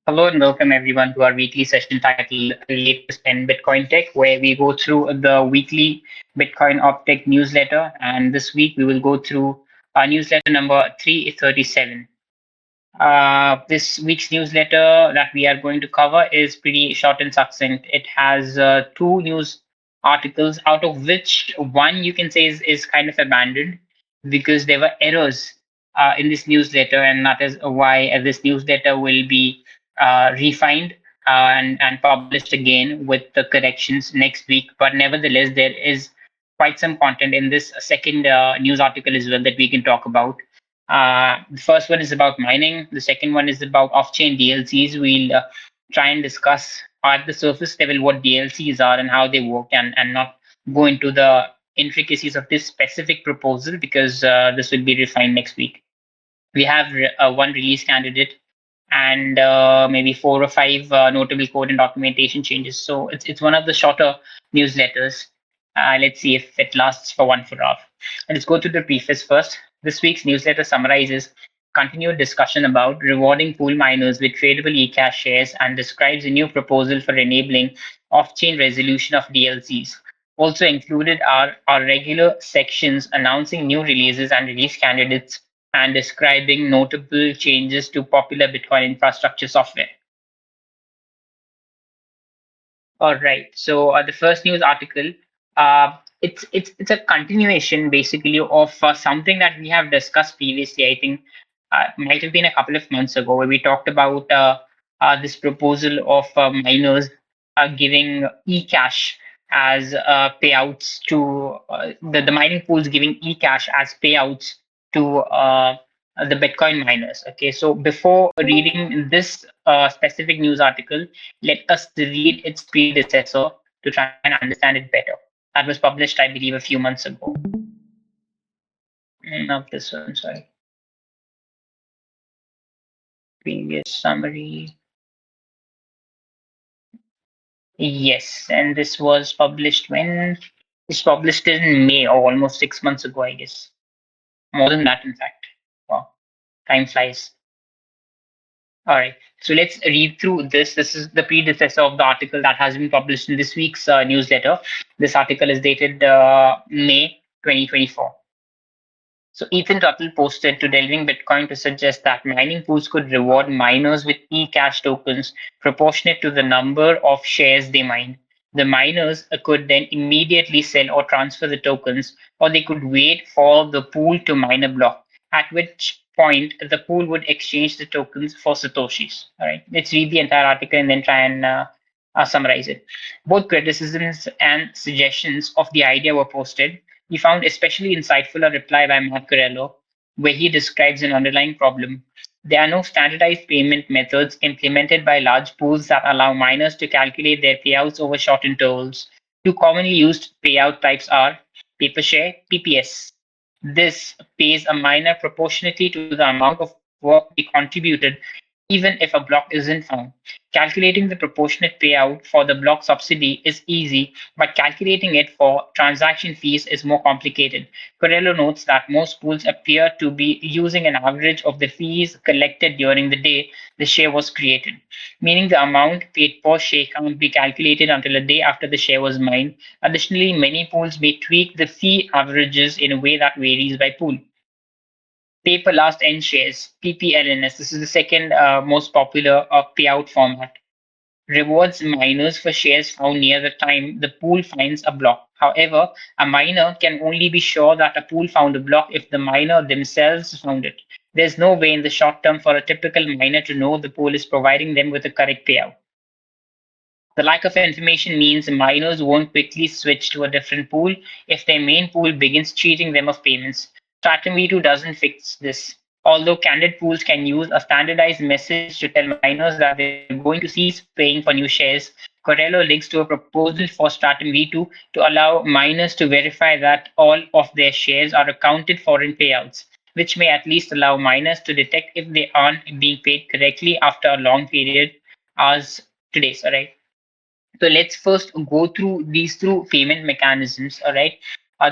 Hello and welcome everyone to our weekly session titled Latest in Bitcoin Tech, where we go through the weekly Bitcoin Optech newsletter. And this week we will go through our newsletter number 337. This week's newsletter that we are going to cover is pretty short and succinct. It has two news articles, out of which one you can say is kind of abandoned because there were errors in this newsletter, and that is why this newsletter will be refined and published again with the corrections next week. But nevertheless, there is quite some content in this second news article as well that we can talk about. The first one is about mining. The second one is about off-chain DLCs. We'll try and discuss at the surface level what DLCs are and how they work, and not go into the intricacies of this specific proposal because this will be refined next week. We have one release candidate and maybe four or five notable code and documentation changes. So it's one of the shorter newsletters. Let's see if it lasts for 1 hour. And let's go to the preface first. This week's newsletter summarizes continued discussion about rewarding pool miners with tradable ecash shares and describes a new proposal for enabling off-chain resolution of DLCs. Also included are our regular sections announcing new releases and release candidates and describing notable changes to popular Bitcoin infrastructure software. All right. So the first news article, it's a continuation basically of something that we have discussed previously. I think might have been a couple of months ago where we talked about this proposal of miners giving ecash as payouts to the mining pools giving ecash as payouts to the Bitcoin miners. Okay, so before reading this specific news article, let us read its predecessor to try and understand it better. That was published, I believe, a few months ago. Not this one, sorry. Previous summary. Yes, and this was published when? It's published in May, or almost 6 months ago, I guess. More than that, in fact. Wow, time flies. All right, so let's read through this. This is the predecessor of the article that has been published in this week's newsletter. This article is dated May 2024. So Ethan Tuttle posted to Delving Bitcoin to suggest that mining pools could reward miners with ecash tokens proportionate to the number of shares they mined. The miners could then immediately sell or transfer the tokens, or they could wait for the pool to mine a block, at which point the pool would exchange the tokens for Satoshis. All right, let's read the entire article and then try and summarize it. Both criticisms and suggestions of the idea were posted. He found especially insightful a reply by Mark Corello, where he describes an underlying problem. There are no standardized payment methods implemented by large pools that allow miners to calculate their payouts over short intervals. Two commonly used payout types are paper share, PPS. This pays a miner proportionately to the amount of work they contributed, even if a block isn't found. Calculating the proportionate payout for the block subsidy is easy, but calculating it for transaction fees is more complicated. Corello notes that most pools appear to be using an average of the fees collected during the day the share was created, meaning the amount paid per share can't be calculated until a day after the share was mined. Additionally, many pools may tweak the fee averages in a way that varies by pool. Paper last end shares, PPLNS. This is the second most popular payout format. Rewards miners for shares found near the time the pool finds a block. However, a miner can only be sure that a pool found a block if the miner themselves found it. There's no way in the short term for a typical miner to know the pool is providing them with a correct payout. The lack of information means miners won't quickly switch to a different pool if their main pool begins cheating them of payments. Stratum V2 doesn't fix this. Although candid pools can use a standardized message to tell miners that they're going to cease paying for new shares, Corello links to a proposal for Stratum V2 to allow miners to verify that all of their shares are accounted for in payouts, which may at least allow miners to detect if they aren't being paid correctly after a long period as today's. All right. So let's first go through these two payment mechanisms. All right.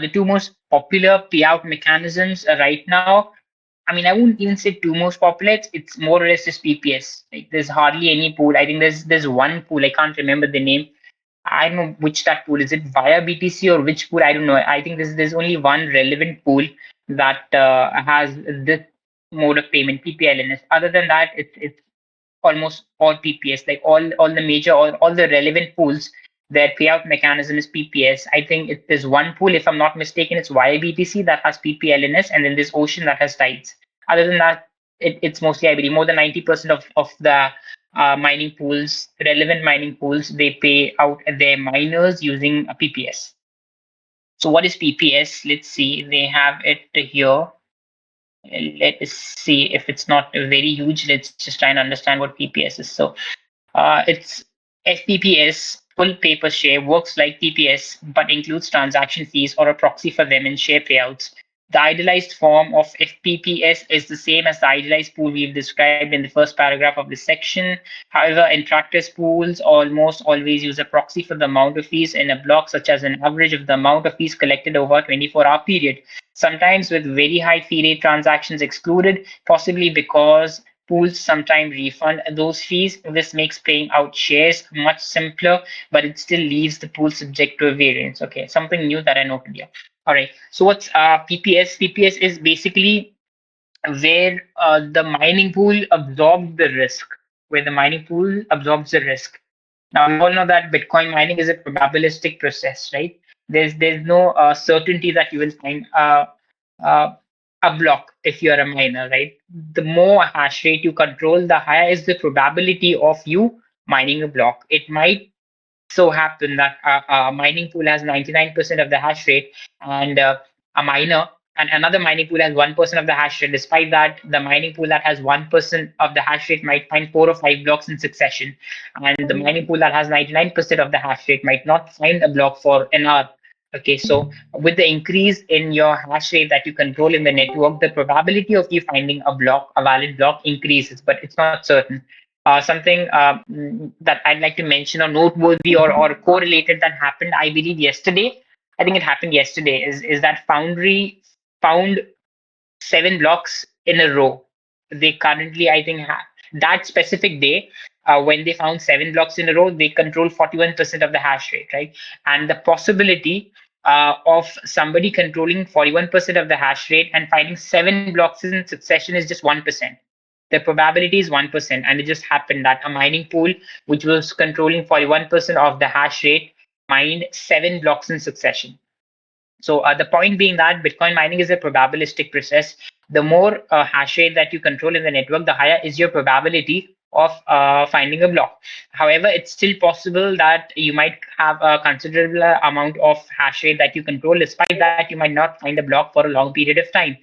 The two most popular payout mechanisms right now. I mean, I wouldn't even say two most popular. It's more or less just PPS. Like there's hardly any pool. I think there's one pool. I can't remember the name. I don't know which that pool is. It via BTC or which pool? I don't know. I think there's only one relevant pool that has this mode of payment, PPLNS. Other than that, it's almost all PPS, like all the major all the relevant pools, their payout mechanism is PPS. I think there's one pool, if I'm not mistaken, it's YBTC that has PPLNS, and then there's Ocean that has tides. Other than that, it's mostly, I believe, more than 90% of the mining pools, relevant mining pools, they pay out their miners using a PPS. So what is PPS? Let's see. They have it here. Let us see if it's not very huge. Let's just try and understand what PPS is. So it's FPPS, full paper share, works like PPS but includes transaction fees or a proxy for them in share payouts. The idealized form of FPPS is the same as the idealized pool we've described in the first paragraph of this section. However, in practice, pools almost always use a proxy for the amount of fees in a block, such as an average of the amount of fees collected over a 24-hour period, sometimes with very high fee rate transactions excluded, possibly because pools sometimes refund those fees. This makes paying out shares much simpler, but it still leaves the pool subject to a variance. Okay, something new that I noted here. All right. So what's PPS? PPS is basically where the mining pool absorbs the risk, where the mining pool absorbs the risk. Now we all know that Bitcoin mining is a probabilistic process, right? There's no certainty that you will find uh, a block if you are a miner, right? The more hash rate you control, the higher is the probability of you mining a block. It might so happen that a mining pool has 99% of the hash rate, and a miner and another mining pool has 1% of the hash rate. Despite that, the mining pool that has 1% of the hash rate might find 4 or 5 blocks in succession, and the mining pool that has 99% of the hash rate might not find a block for an hour. Okay, so with the increase in your hash rate that you control in the network, the probability of you finding a block, a valid block, increases, but it's not certain. Something that I'd like to mention or noteworthy or correlated that happened, I believe yesterday. I think it happened yesterday. Is that Foundry found 7 blocks in a row? They currently, I think, that specific day when they found 7 blocks in a row, they control 41% of the hash rate, right? And the possibility of somebody controlling 41% of the hash rate and finding 7 blocks in succession is just 1%. The probability is 1%, and it just happened that a mining pool which was controlling 41% of the hash rate mined 7 blocks in succession. So the point being that Bitcoin mining is a probabilistic process. The more hash rate that you control in the network, the higher is your probability of finding a block. However, it's still possible that you might have a considerable amount of hash rate that you control. Despite that, you might not find a block for a long period of time.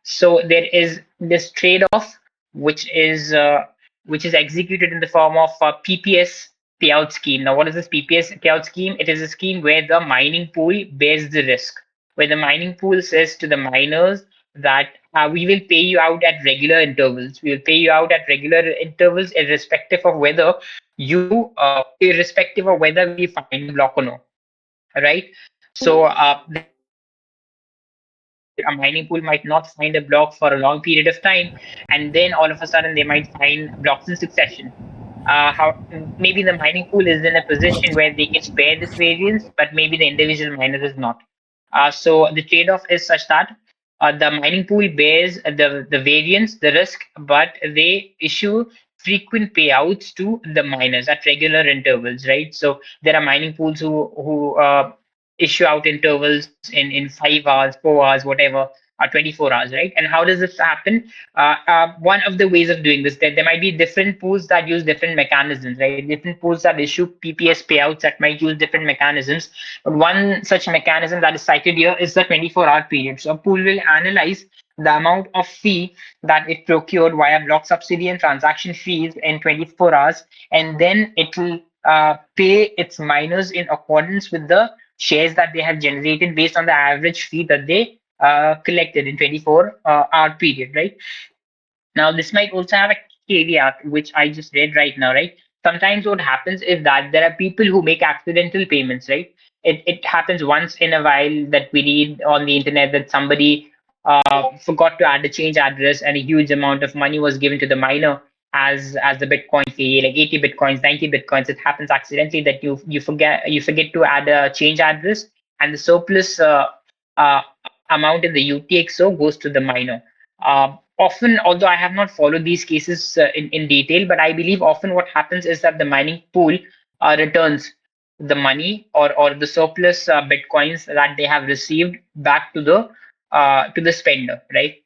So there is this trade-off, which is uh, which is executed in the form of a PPS payout scheme. Now, what is this PPS payout scheme? It is a scheme where the mining pool bears the risk, where the mining pool says to the miners that we will pay you out at regular intervals. We will pay you out at regular intervals, irrespective of whether we find a block or no. Right? So there might be situations where a mining pool might not find a block for a long period of time, and then all of a sudden they might find blocks in succession. How maybe the mining pool is in a position where they can bear this variance, but maybe the individual miner is not. So the trade-off is such that the mining pool bears the variance, the risk, but they issue frequent payouts to the miners at regular intervals, right? So there are mining pools who issue out intervals in 5 hours, 4 hours, whatever, 24 hours, right? And how does this happen? One of the ways of doing this, there might be different pools that use different mechanisms, right? Different pools that issue PPS payouts that might use different mechanisms. But one such mechanism that is cited here is the 24-hour period. So a pool will analyze the amount of fee that it procured via block subsidy and transaction fees in 24 hours, and then it will pay its miners in accordance with the shares that they have generated based on the average fee that they collected in 24-hour period, right? Now, this might also have a caveat, which I just read right now, right? Sometimes what happens is that there are people who make accidental payments, right? It happens once in a while that we read on the internet that somebody forgot to add a change address, and a huge amount of money was given to the miner as the Bitcoin fee, like 80 Bitcoins, 90 Bitcoins. It happens accidentally that you forget to add a change address, and the surplus uh, amount in the UTXO goes to the miner. Often, although I have not followed these cases in detail, but I believe often what happens is that the mining pool returns the money or the surplus Bitcoins that they have received back to the spender, right?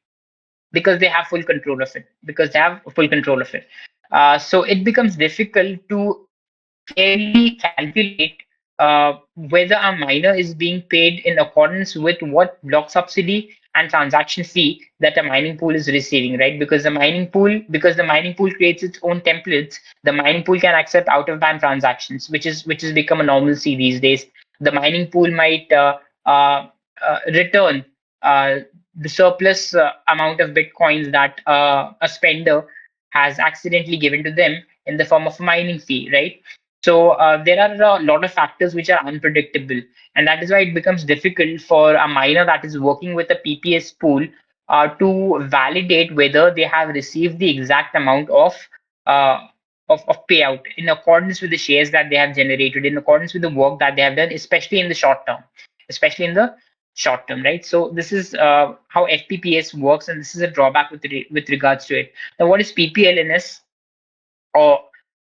Because they have full control of it. Because they have full control of it. So it becomes difficult to fairly calculate whether a miner is being paid in accordance with what block subsidy and transaction fee that a mining pool is receiving, right? Because the mining pool creates its own templates, the mining pool can accept out of band transactions, which has become a normalcy these days. The mining pool might return uh, the surplus amount of bitcoins that a spender has accidentally given to them in the form of a mining fee, right? So there are a lot of factors which are unpredictable, and that is why it becomes difficult for a miner that is working with a PPS pool to validate whether they have received the exact amount uh, of payout in accordance with the shares that they have generated, in accordance with the work that they have done, especially in the short term, right? So this is how FPPS works, and this is a drawback with regards to it. Now, what is PPLNS? Or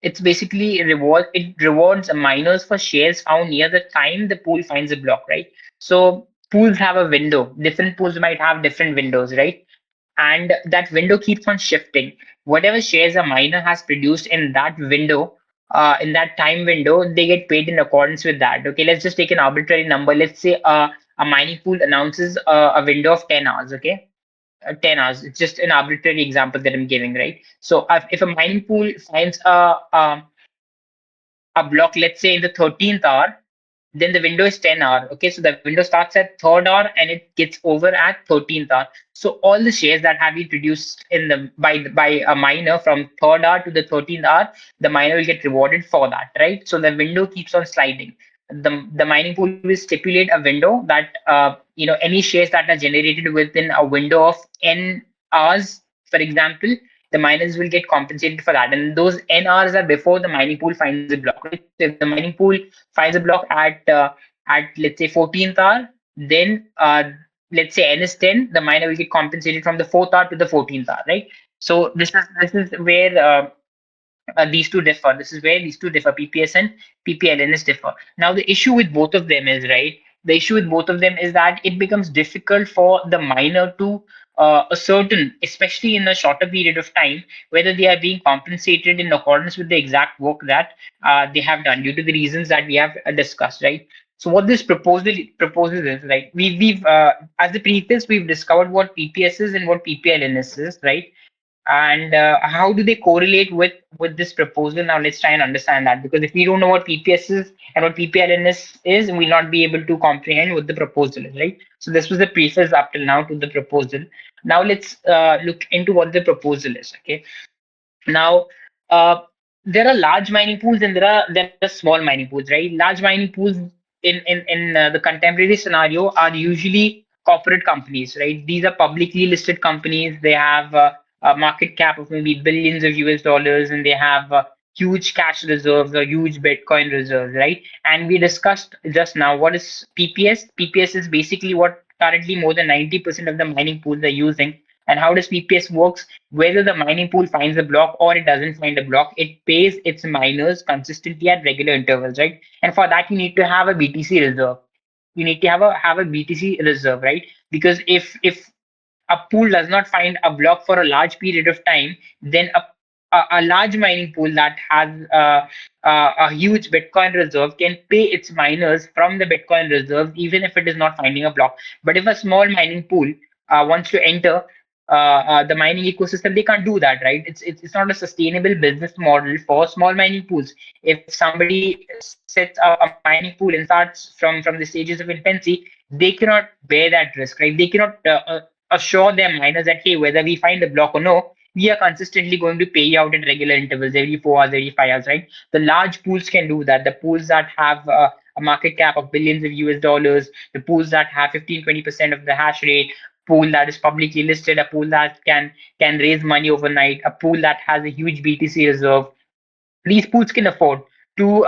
it's basically it rewards miners for shares found near the time the pool finds a block, right? So pools have a window. Different pools might have different windows, right? And that window keeps on shifting. Whatever shares a miner has produced in that window, in that time window, they get paid in accordance with that. Okay, let's just take an arbitrary number. Let's say a mining pool announces a window of 10 hours. Okay, 10 hours. It's just an arbitrary example that I'm giving, right? So if a mining pool finds a block, let's say in the 13th hour, then the window is 10 hour. Okay, so the window starts at third hour and it gets over at 13th hour. So all the shares that have been produced in the by a miner from third hour to the 13th hour, the miner will get rewarded for that, right? So the window keeps on sliding. The mining pool will stipulate a window that any shares that are generated within a window of n hours, for example, the miners will get compensated for that. And those n hours are before the mining pool finds a block, right? So if the mining pool finds a block at let's say 14th hour, then let's say n is 10, the miner will get compensated from the fourth hour to the 14th hour, right? So this is where these two differ. This is where these two differ. PPS and PPLNS differ. Now the issue with both of them is, right. The issue with both of them is that it becomes difficult for the miner to ascertain, especially in a shorter period of time, whether they are being compensated in accordance with the exact work that they have done due to the reasons that we have discussed, right? So what this proposal proposes is, right, we've as the preface, we've discovered what PPS is and what PPLNS is, right? And how do they correlate with this proposal? Now let's try and understand that, because if we don't know what PPS is and what PPLNS is, we'll not be able to comprehend what the proposal is, right? So this was the preface up till now to the proposal. Now let's look into what the proposal is. Okay. Now, uh, there are large mining pools and there are small mining pools, right? Large mining pools in the contemporary scenario are usually corporate companies, right? These are publicly listed companies. They have a market cap of maybe billions of US dollars, and they have huge cash reserves or huge Bitcoin reserves, right? And we discussed just now what is PPS. PPS is basically what currently more than 90% of the mining pools are using. And how does PPS works? Whether the mining pool finds a block or it doesn't find a block, it pays its miners consistently at regular intervals, right? And for that, you need to have a BTC reserve. You need to have a BTC reserve, right? Because if a pool does not find a block for a large period of time, then a large mining pool that has a huge Bitcoin reserve can pay its miners from the Bitcoin reserve, even if it is not finding a block. But if a small mining pool wants to enter the mining ecosystem, they can't do that, right? It's not a sustainable business model for small mining pools. If somebody sets up a mining pool and starts from the stages of infancy, they cannot bear that risk, right? They cannot assure their miners that, hey, whether we find a block or no, we are consistently going to pay you out in regular intervals, every 4 hours, every 5 hours, right? The large pools can do that. The pools that have a market cap of billions of US dollars, the pools that have 15, 20% of the hash rate, pool that is publicly listed, a pool that can raise money overnight, a pool that has a huge BTC reserve. These pools can afford to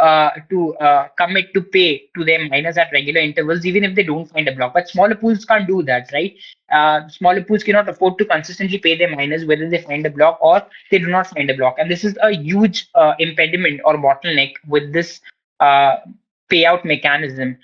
commit to pay to their miners at regular intervals, even if they don't find a block. But smaller pools can't do that, right? Smaller pools cannot afford to consistently pay their miners whether they find a block or they do not find a block. And this is a huge impediment or bottleneck with this uh, payout mechanism.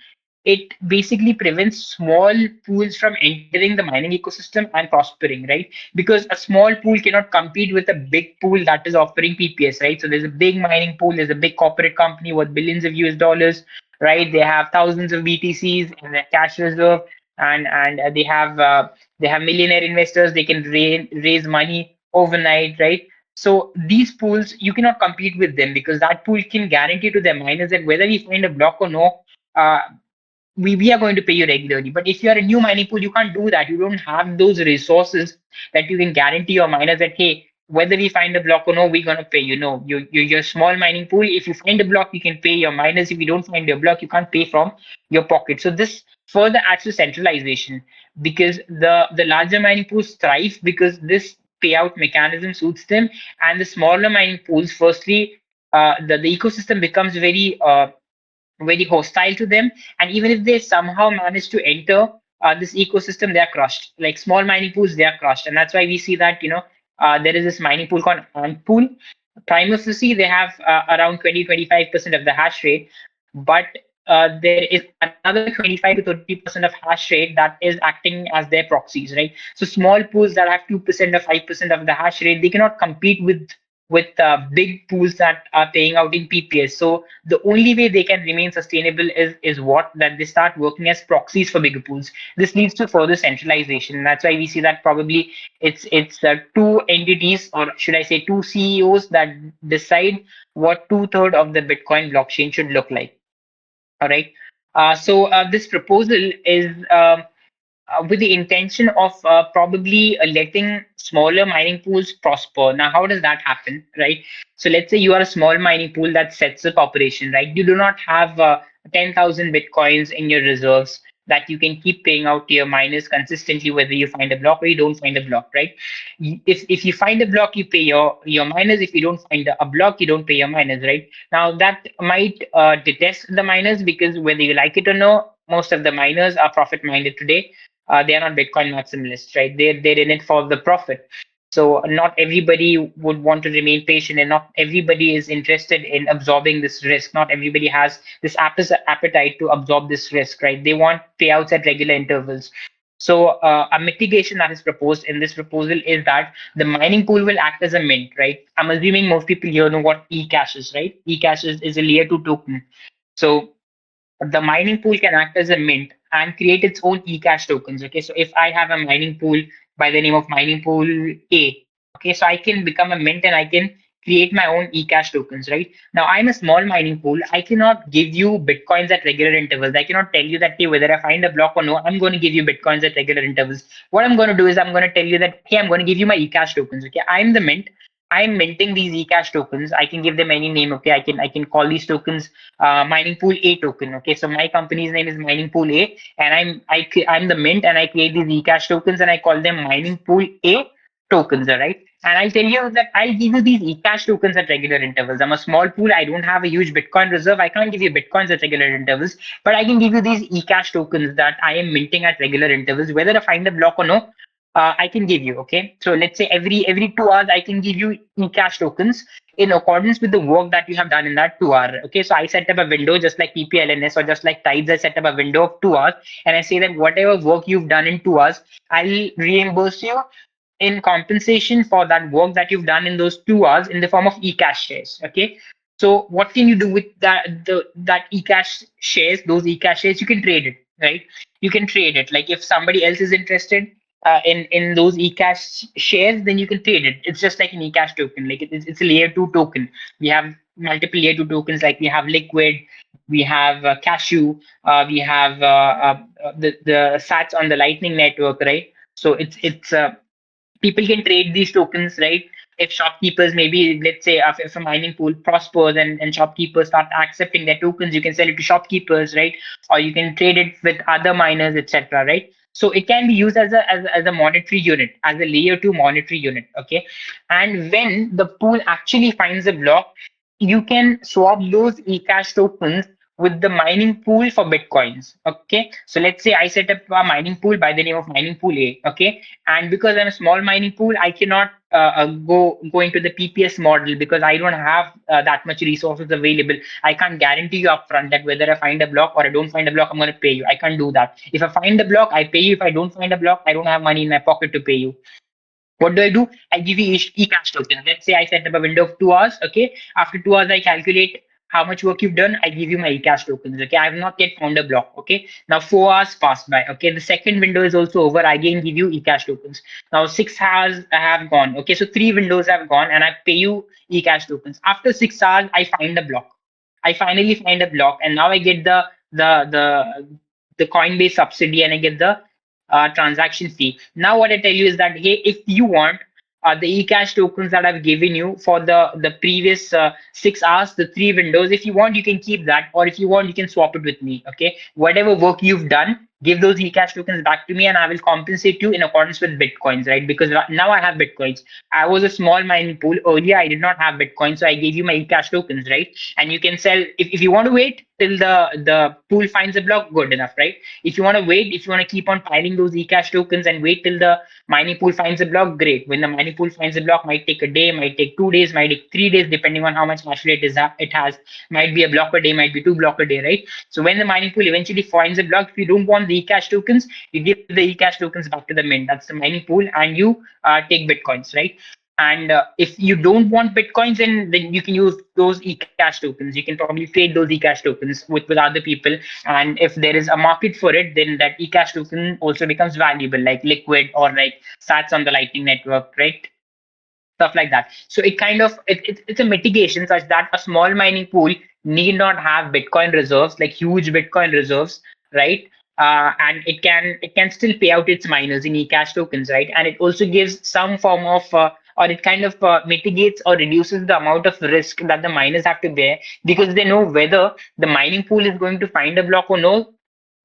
It basically prevents small pools from entering the mining ecosystem and prospering, right? Because a small pool cannot compete with a big pool that is offering PPS, right? So there's a big mining pool, there's a big corporate company worth billions of US dollars, right? They have thousands of BTCs in their cash reserve, and they have millionaire investors. They can raise money overnight, right? So these pools, you cannot compete with them because that pool can guarantee to their miners that whether we find a block or no, uh, we are going to pay you regularly. But if you are a new mining pool, you can't do that. You don't have those resources that you can guarantee your miners that, hey, whether we find a block or no, we're going to pay you. No, you're a small mining pool. If you find a block, you can pay your miners. If you don't find a block, you can't pay from your pocket. So this further adds to centralization because the larger mining pools thrive because this payout mechanism suits them, and the smaller mining pools, firstly, the ecosystem becomes very hostile to them. And even if they somehow manage to enter this ecosystem, they are crushed. Like small mining pools, they are crushed. And that's why we see that, there is this mining pool called Ant Pool. Prime of the sea, they have around 20-25% of the hash rate, but there is another 25 to 30% of hash rate that is acting as their proxies, right? So small pools that have 2% or 5% of the hash rate, they cannot compete with big pools that are paying out in PPS. So the only way they can remain sustainable is what that they start working as proxies for bigger pools. This leads to further centralization. That's why we see that probably it's two entities, or should I say two CEOs, that decide what two-thirds of the Bitcoin blockchain should look like. All right. So this proposal is with the intention of probably letting smaller mining pools prosper. Now, how does that happen, right? So let's say you are a small mining pool that sets up operation, right? You do not have 10,000 Bitcoins in your reserves that you can keep paying out to your miners consistently, whether you find a block or you don't find a block, right? If you find a block, you pay your miners. If you don't find a block, you don't pay your miners, right? Now, that might detest the miners because whether you like it or no, most of the miners are profit minded today. They are not Bitcoin maximalists, right? They're in it for the profit. So not everybody would want to remain patient, and not everybody is interested in absorbing this risk. Not everybody has this appetite to absorb this risk, right? They want payouts at regular intervals. So a mitigation that is proposed in this proposal is that the mining pool will act as a mint, right? I'm assuming most people here know what ecash is, right? Ecash is a layer 2 token. So the mining pool can act as a mint and create its own ecash tokens. Okay, so if I have a mining pool by the name of mining pool A, okay, so I can become a mint and I can create my own ecash tokens, right? Now I'm a small mining pool. I cannot give you bitcoins at regular intervals. I cannot tell you that, hey, whether I find a block or no, I'm going to give you bitcoins at regular intervals. What I'm going to do is I'm going to tell you that, hey, I'm going to give you my ecash tokens. Okay, I'm the mint. I'm minting these ecash tokens. I can give them any name. Okay, I can call these tokens mining pool A token. Okay, so my company's name is mining pool A, and I'm the mint, and I create these ecash tokens, and I call them mining pool A tokens. All right, and I'll tell you that I'll give you these ecash tokens at regular intervals. I'm a small pool. I don't have a huge Bitcoin reserve. I can't give you bitcoins at regular intervals, but I can give you these ecash tokens that I am minting at regular intervals, whether I find a block or no. I can give you. Okay, so let's say every 2 hours I can give you ecash tokens in accordance with the work that you have done in that 2 hour. Okay, so I set up a window just like PPLNS or just like Tides. I set up a window of 2 hours, and I say that whatever work you've done in 2 hours, I'll reimburse you in compensation for that work that you've done in those 2 hours in the form of ecash shares. Okay. So what can you do with that ecash shares? Those ecash shares, you can trade it, right? You can trade it. Like if somebody else is interested in those ecash shares, then you can trade it. It's just like an ecash token. Like it's a layer 2 token. We have multiple layer 2 tokens. Like we have Liquid, we have Cashew, we have the Sats on the Lightning Network, right? So it's people can trade these tokens, right? If shopkeepers, maybe let's say if a mining pool prospers and shopkeepers start accepting their tokens, you can sell it to shopkeepers, right? Or you can trade it with other miners, etc., right? So it can be used as a monetary unit, as a layer 2 monetary unit. Okay. And when the pool actually finds a block, you can swap those ecash tokens with the mining pool for bitcoins. Okay. So let's say I set up a mining pool by the name of mining pool A. Okay. And because I'm a small mining pool, I cannot go into the PPS model because I don't have that much resources available. I can't guarantee you upfront that whether I find a block or I don't find a block, I'm going to pay you. I can't do that. If I find a block, I pay you. If I don't find a block, I don't have money in my pocket to pay you. What do I do? I give you ecash token. Let's say I set up a window of 2 hours. Okay. After 2 hours, I calculate how much work you've done. I give you my ecash tokens. Okay. I have not yet found a block. Okay. Now 4 hours passed by. Okay. The second window is also over. I again give you ecash tokens. Now 6 hours have gone. Okay. So three windows have gone and I pay you ecash tokens. After 6 hours, I find a block. I finally find a block and now I get the Coinbase subsidy and I get the transaction fee. Now, what I tell you is that hey, if you want the ecash tokens that I've given you for the previous 6 hours, the three windows, if you want, you can keep that, or if you want, you can swap it with me. Okay, whatever work you've done, give those ecash tokens back to me, and I will compensate you in accordance with bitcoins, right? Because now I have bitcoins. I was a small mining pool earlier. I did not have bitcoin, so I gave you my ecash tokens, right? And you can sell if you want to wait till the pool finds a block, good enough, right? If you want to wait, if you want to keep on piling those ecash tokens and wait till the mining pool finds a block, great. When the mining pool finds a block, might take a day, might take 2 days, might take 3 days, depending on how much hash rate it has. Might be a block a day, might be two block a day, right? So when the mining pool eventually finds a block, if you don't want the ecash tokens, you give the ecash tokens back to the mint. That's the mining pool, and you take bitcoins, right? And if you don't want bitcoins, then you can use those ecash tokens. You can probably trade those ecash tokens with other people. And if there is a market for it, then that ecash token also becomes valuable, like liquid or like sats on the lightning network, right? Stuff like that. So it kind of it's a mitigation such that a small mining pool need not have Bitcoin reserves, like huge Bitcoin reserves, right? And it can still pay out its miners in ecash tokens, right? And it also gives some form of or it kind of mitigates or reduces the amount of risk that the miners have to bear because they know whether the mining pool is going to find a block or no.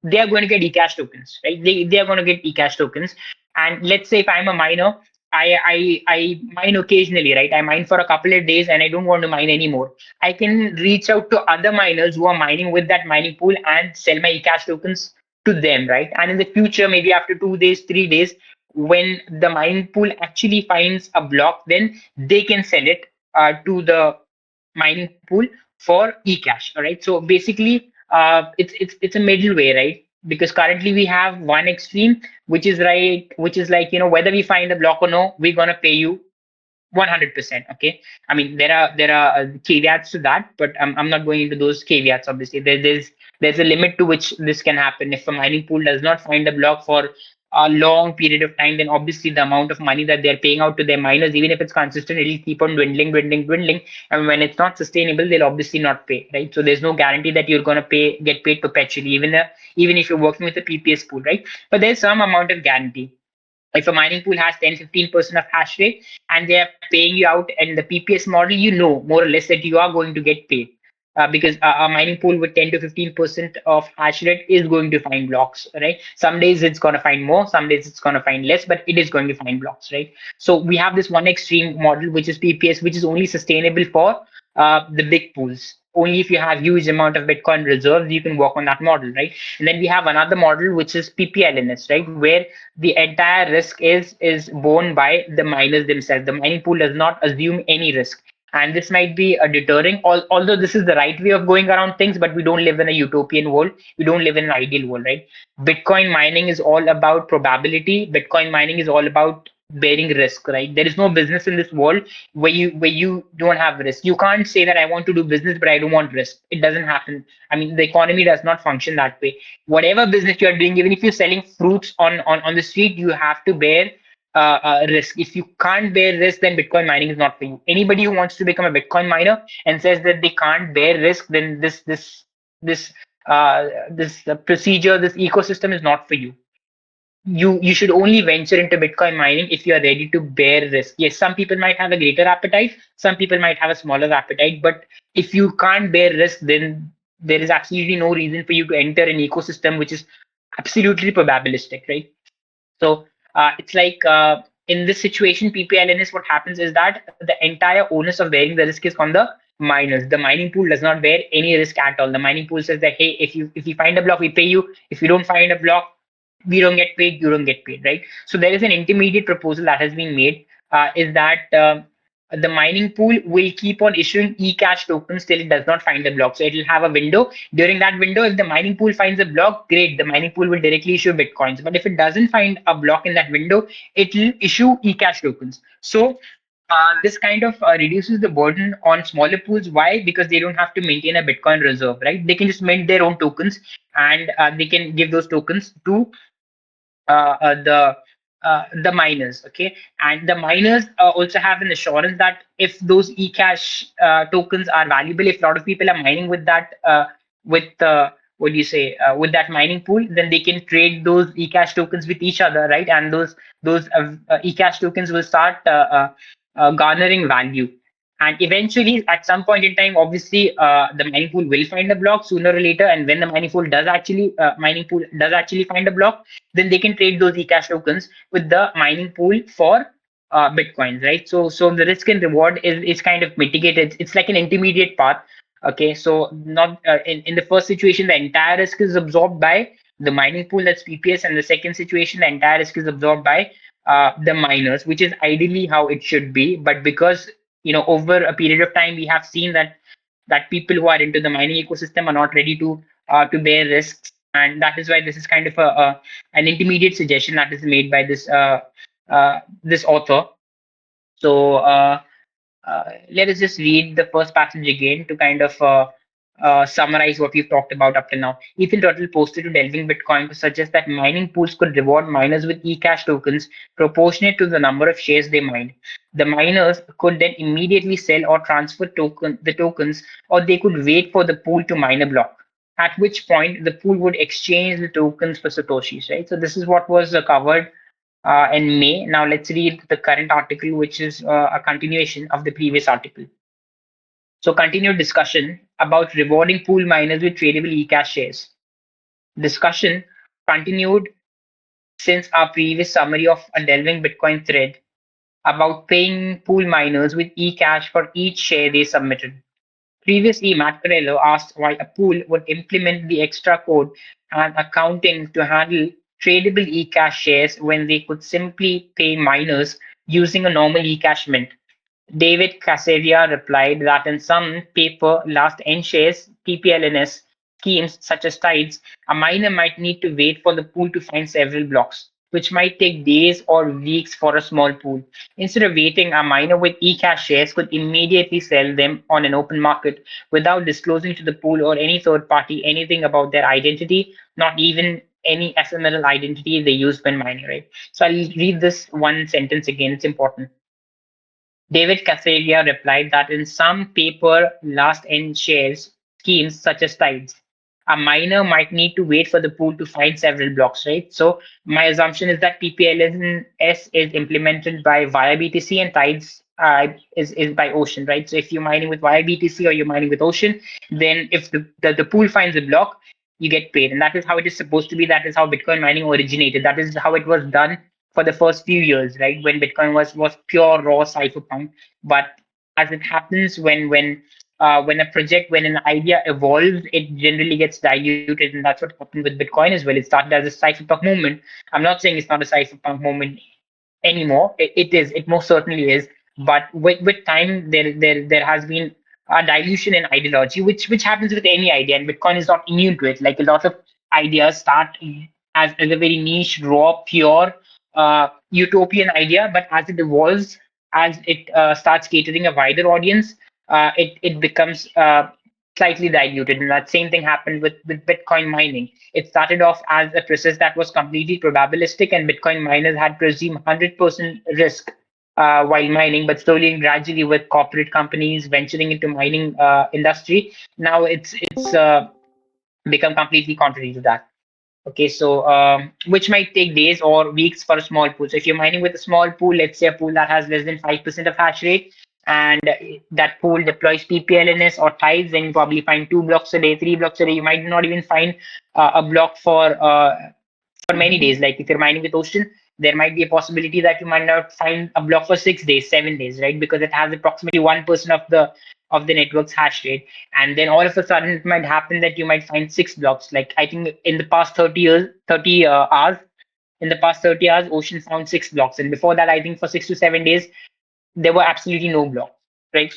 They are going to get ecash tokens, right? They are going to get ecash tokens. And let's say if I'm a miner, I mine occasionally, right? I mine for a couple of days and I don't want to mine anymore. I can reach out to other miners who are mining with that mining pool and sell my ecash tokens to them, right? And in the future, maybe after 2 days, 3 days, when the mining pool actually finds a block, then they can sell it to the mining pool for ecash. All right. So basically, it's a middle way, right? Because currently we have one extreme, which is right, which is like whether we find a block or no, we're gonna pay you 100%. Okay. I mean, there are caveats to that, but I'm not going into those caveats. Obviously, there's a limit to which this can happen. If a mining pool does not find a block for a long period of time, then obviously the amount of money that they're paying out to their miners, even if it's consistent, it'll keep on dwindling, dwindling, dwindling. And when it's not sustainable, they'll obviously not pay, right? So there's no guarantee that you're gonna get paid perpetually, even if you're working with a PPS pool, right? But there's some amount of guarantee. If a mining pool has 10-15% of hash rate and they are paying you out in the PPS model, you know more or less that you are going to get paid. Because a mining pool with 10 to 15% of hash rate is going to find blocks, right? Some days it's going to find more, some days it's going to find less, but it is going to find blocks, right? So we have this one extreme model, which is PPS, which is only sustainable for the big pools. Only if you have huge amount of Bitcoin reserves, you can work on that model, right? And then we have another model, which is PPLNS, right? Where the entire risk is borne by the miners themselves. The mining pool does not assume any risk. And this might be a deterring, although this is the right way of going around things, but we don't live in a utopian world. We don't live in an ideal world, right? Bitcoin mining is all about probability. Bitcoin mining is all about bearing risk, right? There is no business in this world where you don't have risk. You can't say that I want to do business, but I don't want risk. It doesn't happen. I mean, the economy does not function that way. Whatever business you are doing, even if you're selling fruits on the street, you have to bear risk. If you can't bear risk, then Bitcoin mining is not for you. Anybody who wants to become a Bitcoin miner and says that they can't bear risk, then this procedure, this ecosystem is not for you. You should only venture into Bitcoin mining if you are ready to bear risk. Yes, some people might have a greater appetite, some people might have a smaller appetite, but if you can't bear risk, then there is absolutely no reason for you to enter an ecosystem which is absolutely probabilistic, right? So it's like in this situation, PPLNS, what happens is that the entire onus of bearing the risk is on the miners. The mining pool does not bear any risk at all. The mining pool says that, hey, if you find a block, we pay you. If you don't find a block, we don't get paid. You don't get paid, right? So there is an intermediate proposal that has been made. Is that the mining pool will keep on issuing ecash tokens till it does not find a block. So it will have a window. During that window, if the mining pool finds a block, great, the mining pool will directly issue bitcoins. But if it doesn't find a block in that window, it will issue ecash tokens. So this kind of reduces the burden on smaller pools. Why? Because they don't have to maintain a Bitcoin reserve, right? They can just mint their own tokens, and they can give those tokens to uh, uh, the the miners. Okay, and the miners also have an assurance that if those ecash tokens are valuable, if a lot of people are mining with that with what do you say with that mining pool, then they can trade those ecash tokens with each other, right? And those ecash tokens will start garnering value. And eventually, at some point in time, obviously, the mining pool will find a block sooner or later. And when the mining pool does actually find a block, then they can trade those ecash tokens with the mining pool for bitcoins, right? So the risk and reward is kind of mitigated. It's like an intermediate path. Okay, so not in the first situation, the entire risk is absorbed by the mining pool, that's PPS, and the second situation, the entire risk is absorbed by the miners, which is ideally how it should be. But because over a period of time, we have seen that people who are into the mining ecosystem are not ready to bear risks, and that is why this is kind of an intermediate suggestion that is made by this author. So let us just read the first passage again to kind of summarize what we've talked about up to now. Ethan Turtle posted to Delving Bitcoin to suggest that mining pools could reward miners with ecash tokens proportionate to the number of shares they mined. The miners could then immediately sell or transfer the tokens, or they could wait for the pool to mine a block. At which point the pool would exchange the tokens for satoshis, right? So this is what was covered in May. Now let's read the current article, which is a continuation of the previous article. So continued discussion about rewarding pool miners with tradable ecash shares. Discussion continued since our previous summary of a Delving Bitcoin thread about paying pool miners with ecash for each share they submitted. Previously, Matt Corello asked why a pool would implement the extra code and accounting to handle tradable ecash shares when they could simply pay miners using a normal ecash mint. David Casaria replied that in some paper last N shares (PPLNS) schemes such as Tides, a miner might need to wait for the pool to find several blocks, which might take days or weeks for a small pool. Instead of waiting, a miner with eCash shares could immediately sell them on an open market without disclosing to the pool or any third party anything about their identity, not even any ephemeral identity they used when mining, right? So I'll read this one sentence again, it's important. David Casaria replied that in some paper last-in shares schemes such as Tides, a miner might need to wait for the pool to find several blocks, right? So my assumption is that PPLNS is implemented by via BTC and Tides is by Ocean, right? So if you're mining with via BTC or you're mining with Ocean, then if the pool finds a block, you get paid. And that is how it is supposed to be. That is how Bitcoin mining originated. That is how it was done for the first few years, right? When Bitcoin was pure raw cypherpunk. But as it happens when a project, when an idea evolves, it generally gets diluted, and that's what happened with Bitcoin as well. It started as a cypherpunk movement. I'm not saying it's not a cypherpunk movement anymore. It is. It most certainly is. But with time, there has been a dilution in ideology, which happens with any idea, and Bitcoin is not immune to it. Like a lot of ideas start as a very niche, raw, pure, utopian idea, but as it evolves, as it starts catering a wider audience, it becomes slightly diluted. And that same thing happened with Bitcoin mining. It started off as a process that was completely probabilistic, and Bitcoin miners had presumed 100% risk while mining, but slowly and gradually, with corporate companies venturing into mining industry, now it's become completely contrary to that. Okay, so which might take days or weeks for a small pool. So if you're mining with a small pool, let's say a pool that has less than 5% of hash rate, and that pool deploys PPLNS or Tides, then you probably find 2 blocks a day, 3 blocks a day. You might not even find a block for many days. Like if you're mining with Ocean, there might be a possibility that you might not find a block for 6 days, 7 days, right? Because it has approximately 1% of the network's hash rate. And then all of a sudden it might happen that you might find 6 blocks. Like I think in the past 30 years, 30 hours, in the past 30 hours, Ocean found 6 blocks. And before that, I think for 6 to 7 days, there were absolutely no blocks, right?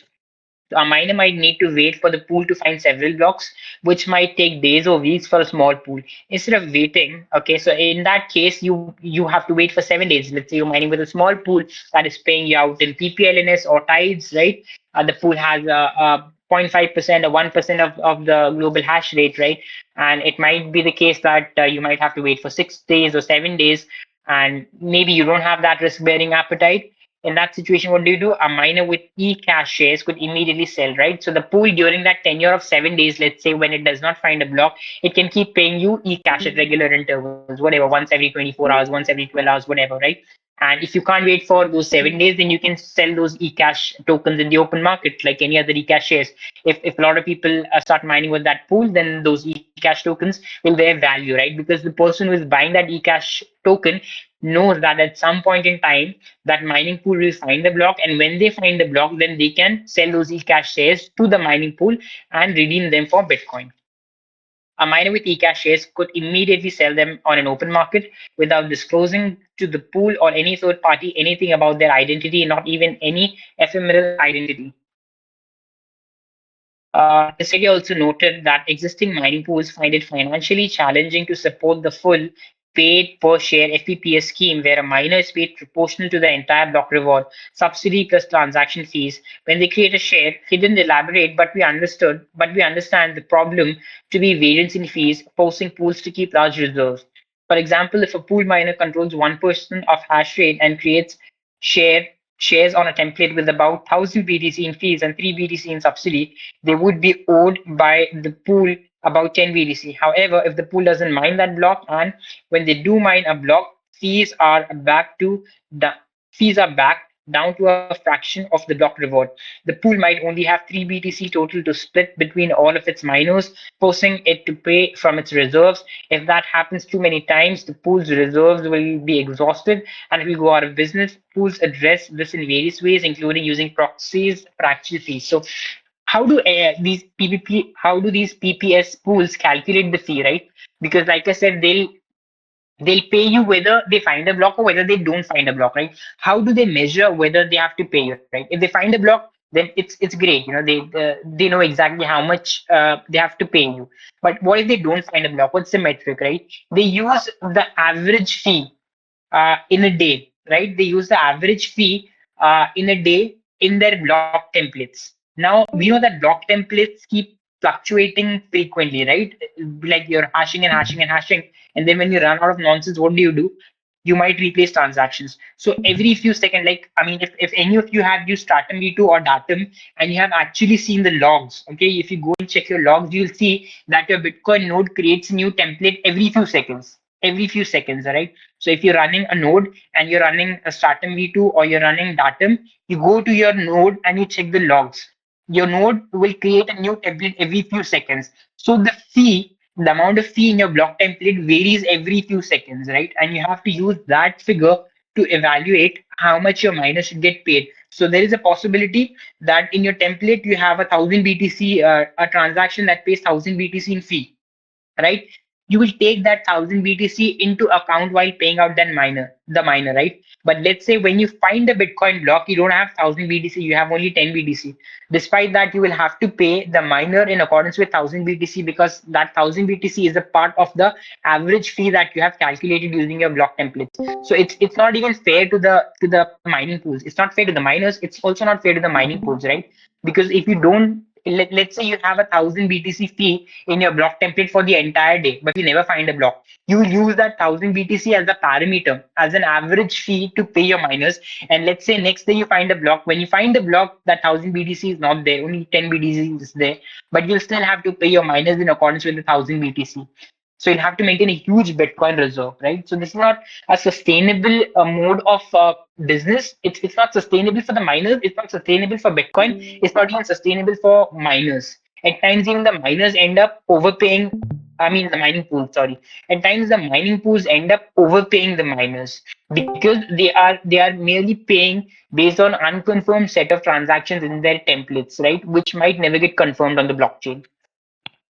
A miner might need to wait for the pool to find several blocks, which might take days or weeks for a small pool. Instead of waiting, okay, so in that case, you have to wait for 7 days. Let's say you're mining with a small pool that is paying you out in PPLNS or tides, right? The pool has a 0.5% or 1% of the global hash rate, right? And it might be the case that you might have to wait for 6 days or 7 days, and maybe you don't have that risk-bearing appetite. In that situation, what do? A miner with ecash shares could immediately sell, right? So the pool during that tenure of 7 days, let's say when it does not find a block, it can keep paying you ecash at regular intervals, whatever, once every 24 hours, once every 12 hours, whatever, right? And if you can't wait for those 7 days, then you can sell those ecash tokens in the open market, like any other ecash shares. If a lot of people start mining with that pool, then those ecash tokens will their value, right? Because the person who is buying that ecash token knows that at some point in time that mining pool will find the block, and when they find the block, then they can sell those ecash shares to the mining pool and redeem them for Bitcoin. A miner with ecash shares could immediately sell them on an open market without disclosing to the pool or any third party anything about their identity, not even any ephemeral identity. The study also noted that existing mining pools find it financially challenging to support the full paid per share FPPS scheme, where a miner is paid proportional to the entire block reward, subsidy plus transaction fees. When they create a share, he didn't elaborate, but we understand the problem to be variance in fees, forcing pools to keep large reserves. For example, if a pool miner controls 1% of hash rate and creates share shares on a template with about 1,000 BTC in fees and 3 BTC in subsidy, they would be owed by the pool about 10 BTC. However, if the pool doesn't mine that block, and when they do mine a block, fees are back to the fees are back down to a fraction of the block reward. The pool might only have 3 BTC total to split between all of its miners, forcing it to pay from its reserves. If that happens too many times, the pool's reserves will be exhausted and it will go out of business. Pools address this in various ways, including using proxies for actual fees. So how do these PPS pools calculate the fee, right? Because like I said, they'll pay you whether they find a block or whether they don't find a block, right? How do they measure whether they have to pay you, right? If they find a block, then it's great, they know exactly how much they have to pay you. But what if they don't find a block? What's the metric, right? They use the average fee in a day, right? They use the average fee in a day in their block templates. Now, we know that block templates keep fluctuating frequently, right? Like you're hashing and hashing and hashing. And then when you run out of nonsense, what do? You might replace transactions. So every few seconds, like, I mean, if any of you have used Stratum V2 or Datum and you have actually seen the logs, okay, if you go and check your logs, you'll see that your Bitcoin node creates a new template every few seconds. Every few seconds, right? So if you're running a node and you're running a Stratum V2 or you're running Datum, you go to your node and you check the logs. Your node will create a new template every few seconds. So the amount of fee in your block template varies every few seconds, right? And you have to use that figure to evaluate how much your miner should get paid. So there is a possibility that in your template you have 1,000 BTC, a transaction that pays 1,000 BTC in fee, right? You will take that 1,000 BTC into account while paying out the miner, right? But let's say when you find a Bitcoin block, you don't have 1,000 BTC, you have only 10 BTC. Despite that, you will have to pay the miner in accordance with 1,000 BTC, because that 1,000 BTC is a part of the average fee that you have calculated using your block templates. So it's not even fair to the mining pools. It's not fair to the miners. It's also not fair to the mining pools, right? Because if you don't let's say you have 1,000 BTC fee in your block template for the entire day, but you never find a block. You will use that 1,000 BTC as a parameter, as an average fee to pay your miners. And let's say next day you find a block. When you find the block, that 1,000 BTC is not there, only 10 BTC is there, but you'll still have to pay your miners in accordance with the 1,000 BTC. So you'll have to maintain a huge Bitcoin reserve, right? So this is not a sustainable mode of business. It's not sustainable for the miners. It's not sustainable for Bitcoin. It's not even sustainable for miners. At times, even the miners end up overpaying I mean the mining pools, sorry. At times the mining pools end up overpaying the miners because they are merely paying based on unconfirmed set of transactions in their templates, right? Which might never get confirmed on the blockchain.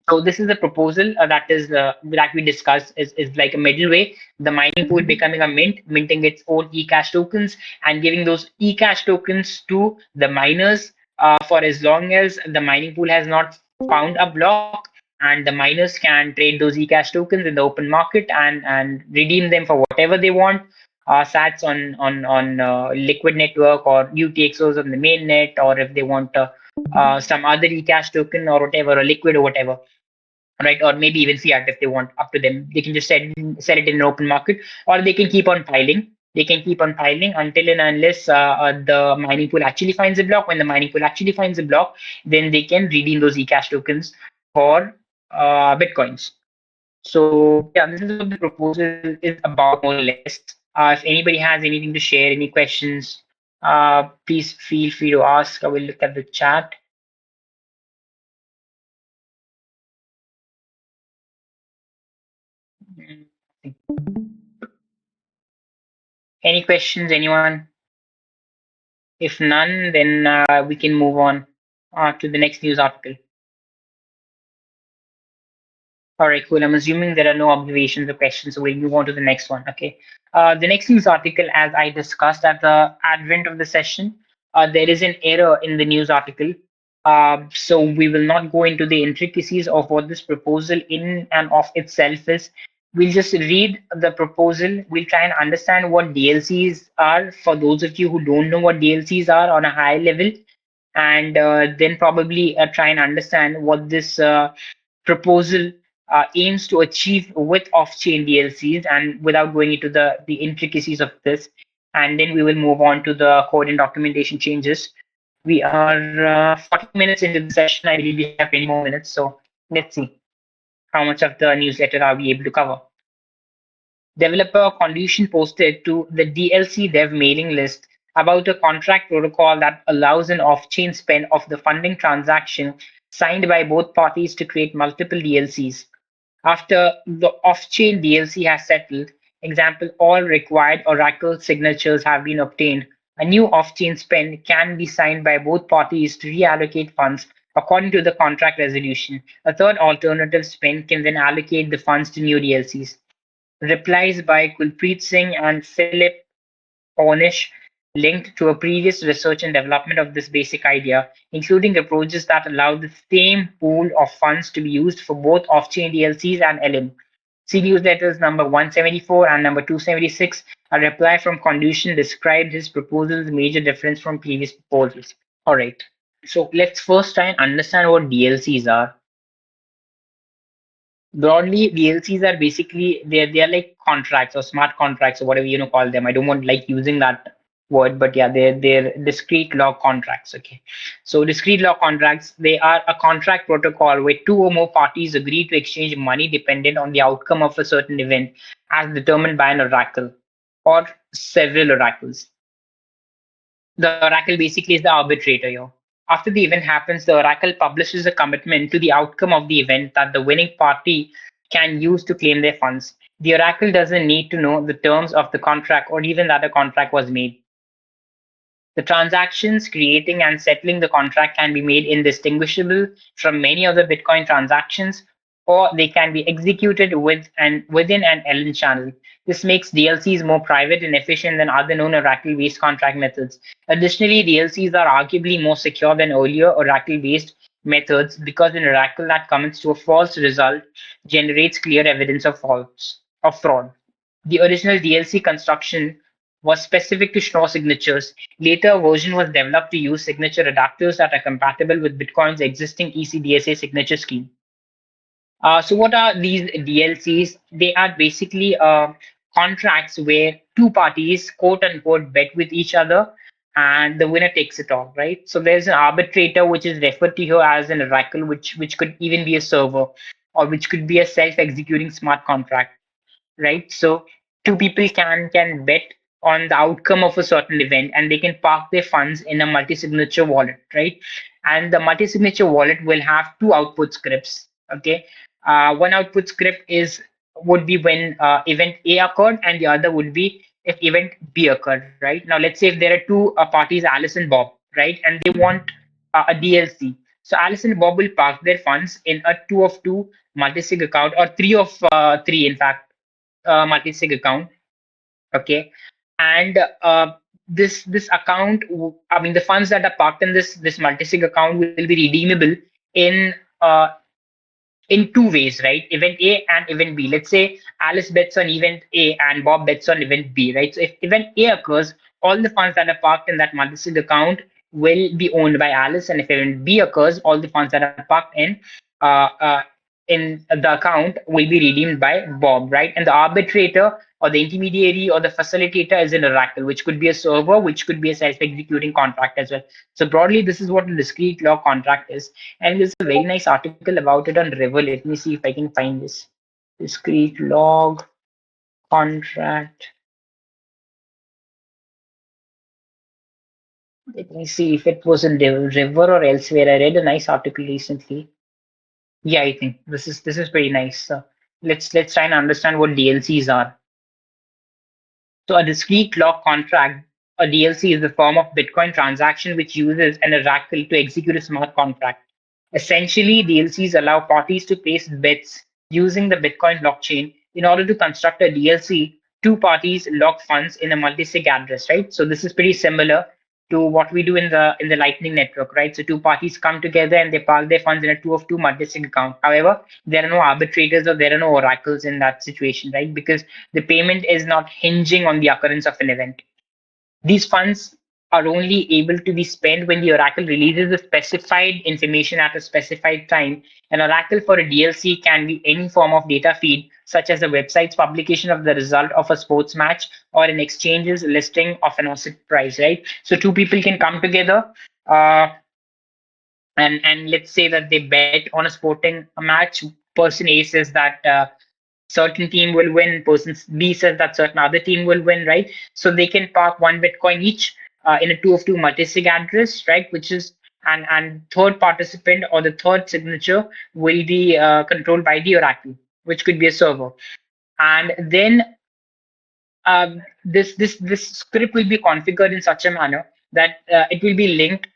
So this is a proposal that we discussed is like a middle way. The mining pool becoming a mint, minting its own ecash tokens and giving those ecash tokens to the miners for as long as the mining pool has not found a block, and the miners can trade those ecash tokens in the open market and redeem them for whatever they want. Sats on Liquid network or UTXOs on the mainnet, or if they want some other ecash token or whatever, or liquid or whatever, right? Or maybe even fiat if they want, up to them. They can just sell it in an open market, or they can keep on piling. They can keep on piling until and unless the mining pool actually finds a block. When the mining pool actually finds a block, then they can redeem those ecash tokens for bitcoins. So yeah, this is what the proposal is about more or less. If anybody has anything to share, any questions, please feel free to ask. I will look at the chat. Mm, any questions, anyone? If none, then we can move on to the next news article. All right, cool. I'm assuming there are no observations or questions, so we'll move on to the next one. Okay. The next news article, as I discussed at the advent of the session, there is an error in the news article. So we will not go into the intricacies of what this proposal in and of itself is. We'll just read the proposal. We'll try and understand what DLCs are for those of you who don't know what DLCs are on a high level, and then probably try and understand what this proposal aims to achieve with off-chain DLCs, and without going into the intricacies of this. And then we will move on to the code and documentation changes. We are 40 minutes into the session. I believe we have 20 more minutes. So let's see how much of the newsletter are we able to cover. Developer contribution posted to the DLC dev mailing list about a contract protocol that allows an off-chain spend of the funding transaction signed by both parties to create multiple DLCs. After the off-chain DLC has settled, example, all required Oracle signatures have been obtained, a new off-chain spend can be signed by both parties to reallocate funds according to the contract resolution. A third alternative spend can then allocate the funds to new DLCs. Replies by Kulpreet Singh and Philip Cornish linked to a previous research and development of this basic idea, including approaches that allow the same pool of funds to be used for both off-chain DLCs and LM. See newsletters number 174 and number 276. A reply from Condution described his proposal's major difference from previous proposals. All right. So let's first try and understand what DLCs are. Broadly, DLCs are basically they're like contracts or smart contracts or whatever call them. I don't want like using that word, but yeah, they're discrete log contracts. Okay, so discrete log contracts, they are a contract protocol where two or more parties agree to exchange money dependent on the outcome of a certain event as determined by an oracle or several oracles. The oracle basically is the arbitrator here. After the event happens, the oracle publishes a commitment to the outcome of the event that the winning party can use to claim their funds. The oracle doesn't need to know the terms of the contract or even that a contract was made. The transactions creating and settling the contract can be made indistinguishable from many other Bitcoin transactions, or they can be executed within an LN channel. This makes DLCs more private and efficient than other known Oracle-based contract methods. Additionally, DLCs are arguably more secure than earlier Oracle-based methods because an Oracle that commits to a false result generates clear evidence of fraud. The original DLC construction was specific to Schnorr signatures. Later, a version was developed to use signature adapters that are compatible with Bitcoin's existing ECDSA signature scheme. So what are these DLCs? They are basically contracts where two parties, quote unquote, bet with each other and the winner takes it all, right? So there's an arbitrator, which is referred to here as an oracle, which could even be a server or which could be a self-executing smart contract, right? So two people can bet on the outcome of a certain event and they can park their funds in a multi-signature wallet, right? And the multi-signature wallet will have two output scripts. Okay. One output script is would be when event A occurred, and the other would be if event B occurred, right? Now, let's say if there are two parties, Alice and Bob, right, and they want a DLC. So Alice and Bob will park their funds in a two of two multi-sig account, or three of three, in fact, multi-sig account. Okay, and this account, I mean, the funds that are parked in this multi-sig account will be redeemable in uh, in two ways, right? Event A and event B. Let's say Alice bets on event A and Bob bets on event B, right? So if event A occurs, all the funds that are parked in that multi-sig account will be owned by Alice, and if event B occurs, all the funds that are parked uh, uh, in the account will be redeemed by Bob, right? And the arbitrator or the intermediary or the facilitator is an oracle, which could be a server, which could be a self-executing contract as well. So broadly, this is what a discrete log contract is. And there's a very nice article about it on River. Let me see if I can find this. Discrete log contract. Let me see if it was in River or elsewhere. I read a nice article recently. Yeah, I think this is pretty nice. Let's try and understand what DLCs are. So a discrete log contract, a DLC, is the form of Bitcoin transaction which uses an oracle to execute a smart contract. Essentially, DLCs allow parties to place bets using the Bitcoin blockchain. In order to construct a DLC, two parties lock funds in a multi-sig address, right? So this is pretty similar to what we do in the Lightning Network, right? So two parties come together and they park their funds in a two of two multi-sig account. However, there are no arbitrators or there are no oracles in that situation, right? Because the payment is not hinging on the occurrence of an event. These funds are only able to be spent when the oracle releases the specified information at a specified time. An oracle for a DLC can be any form of data feed, such as a website's publication of the result of a sports match or an exchange's listing of an asset price, right? So two people can come together. Uh, and let's say that they bet on a sporting match. Person A says that certain team will win. Person B says that certain other team will win, right? So they can park one Bitcoin each in a two of two multi-sig address, right? Which is and third participant or the third signature will be controlled by the oracle, which could be a server. And then this script will be configured in such a manner that it will be linked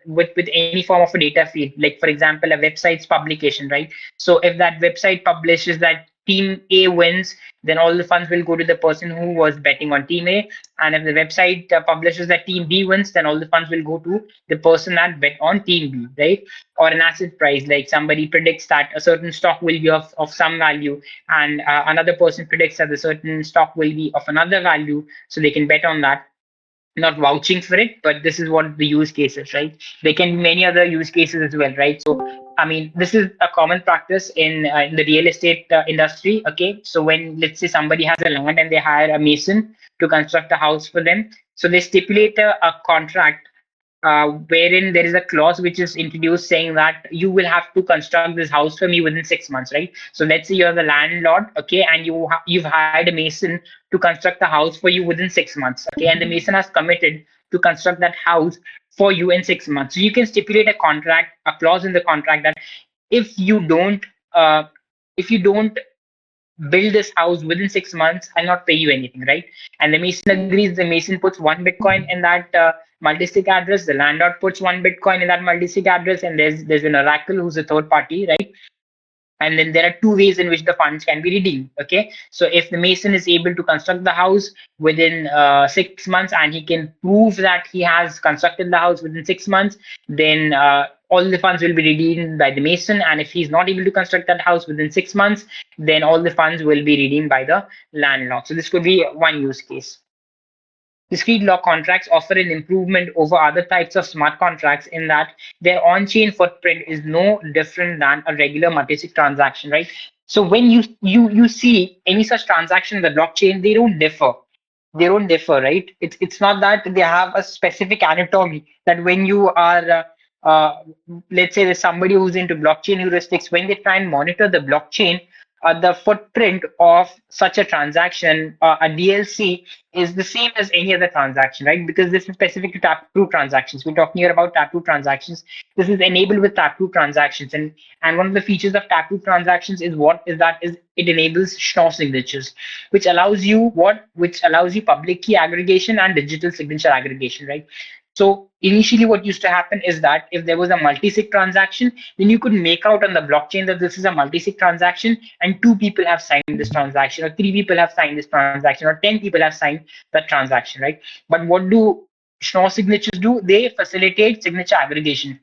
with any form of a data feed, like for example a website's publication, right? So if that website publishes that team A wins, then all the funds will go to the person who was betting on team A, and if the website publishes that team B wins, then all the funds will go to the person that bet on team B, right? Or an asset price, like somebody predicts that a certain stock will be of some value, and another person predicts that a certain stock will be of another value, so they can bet on that. Not vouching for it, but this is what the use case is, right? There can be many other use cases as well, right? So I mean, this is a common practice in the real estate industry. Okay, so when, let's say, somebody has a land and they hire a mason to construct a house for them, so they stipulate a contract wherein there is a clause which is introduced saying that you will have to construct this house for me within 6 months, right? So let's say you're the landlord, okay, and you've hired a mason to construct the house for you within 6 months, okay, and the mason has committed to construct that house for you in 6 months. So you can stipulate a contract, a clause in the contract that if you don't, uh, if you don't build this house within 6 months, I'll not pay you anything, right? And the mason agrees. The mason puts one Bitcoin in that multi-sig address. The landlord puts one Bitcoin in that multi-sig address, and there's an oracle who's a third party, right? And then there are two ways in which the funds can be redeemed. Okay, so if the mason is able to construct the house within 6 months, and he can prove that he has constructed the house within 6 months, then all the funds will be redeemed by the mason. And if he's not able to construct that house within 6 months, then all the funds will be redeemed by the landlord. So this could be one use case. Discrete log contracts offer an improvement over other types of smart contracts in that their on-chain footprint is no different than a regular multi-sig transaction, right? So when you see any such transaction in the blockchain, they don't differ. They don't differ, right? It's not that they have a specific anatomy that when you are let's say there's somebody who's into blockchain heuristics, when they try and monitor the blockchain, the footprint of such a transaction, a DLC, is the same as any other transaction, right? Because this is specific to Tap2 transactions. We're talking here about Tap2 transactions. This is enabled with Tap2 transactions, and one of the features of Tap2 transactions is what is that is it enables Schnorr signatures, which allows you which allows you public key aggregation and digital signature aggregation, right? So initially, what used to happen is that if there was a multi-sig transaction, then you could make out on the blockchain that this is a multi-sig transaction and two people have signed this transaction, or three people have signed this transaction, or 10 people have signed that transaction, right? But what do Schnorr signatures do? They facilitate signature aggregation.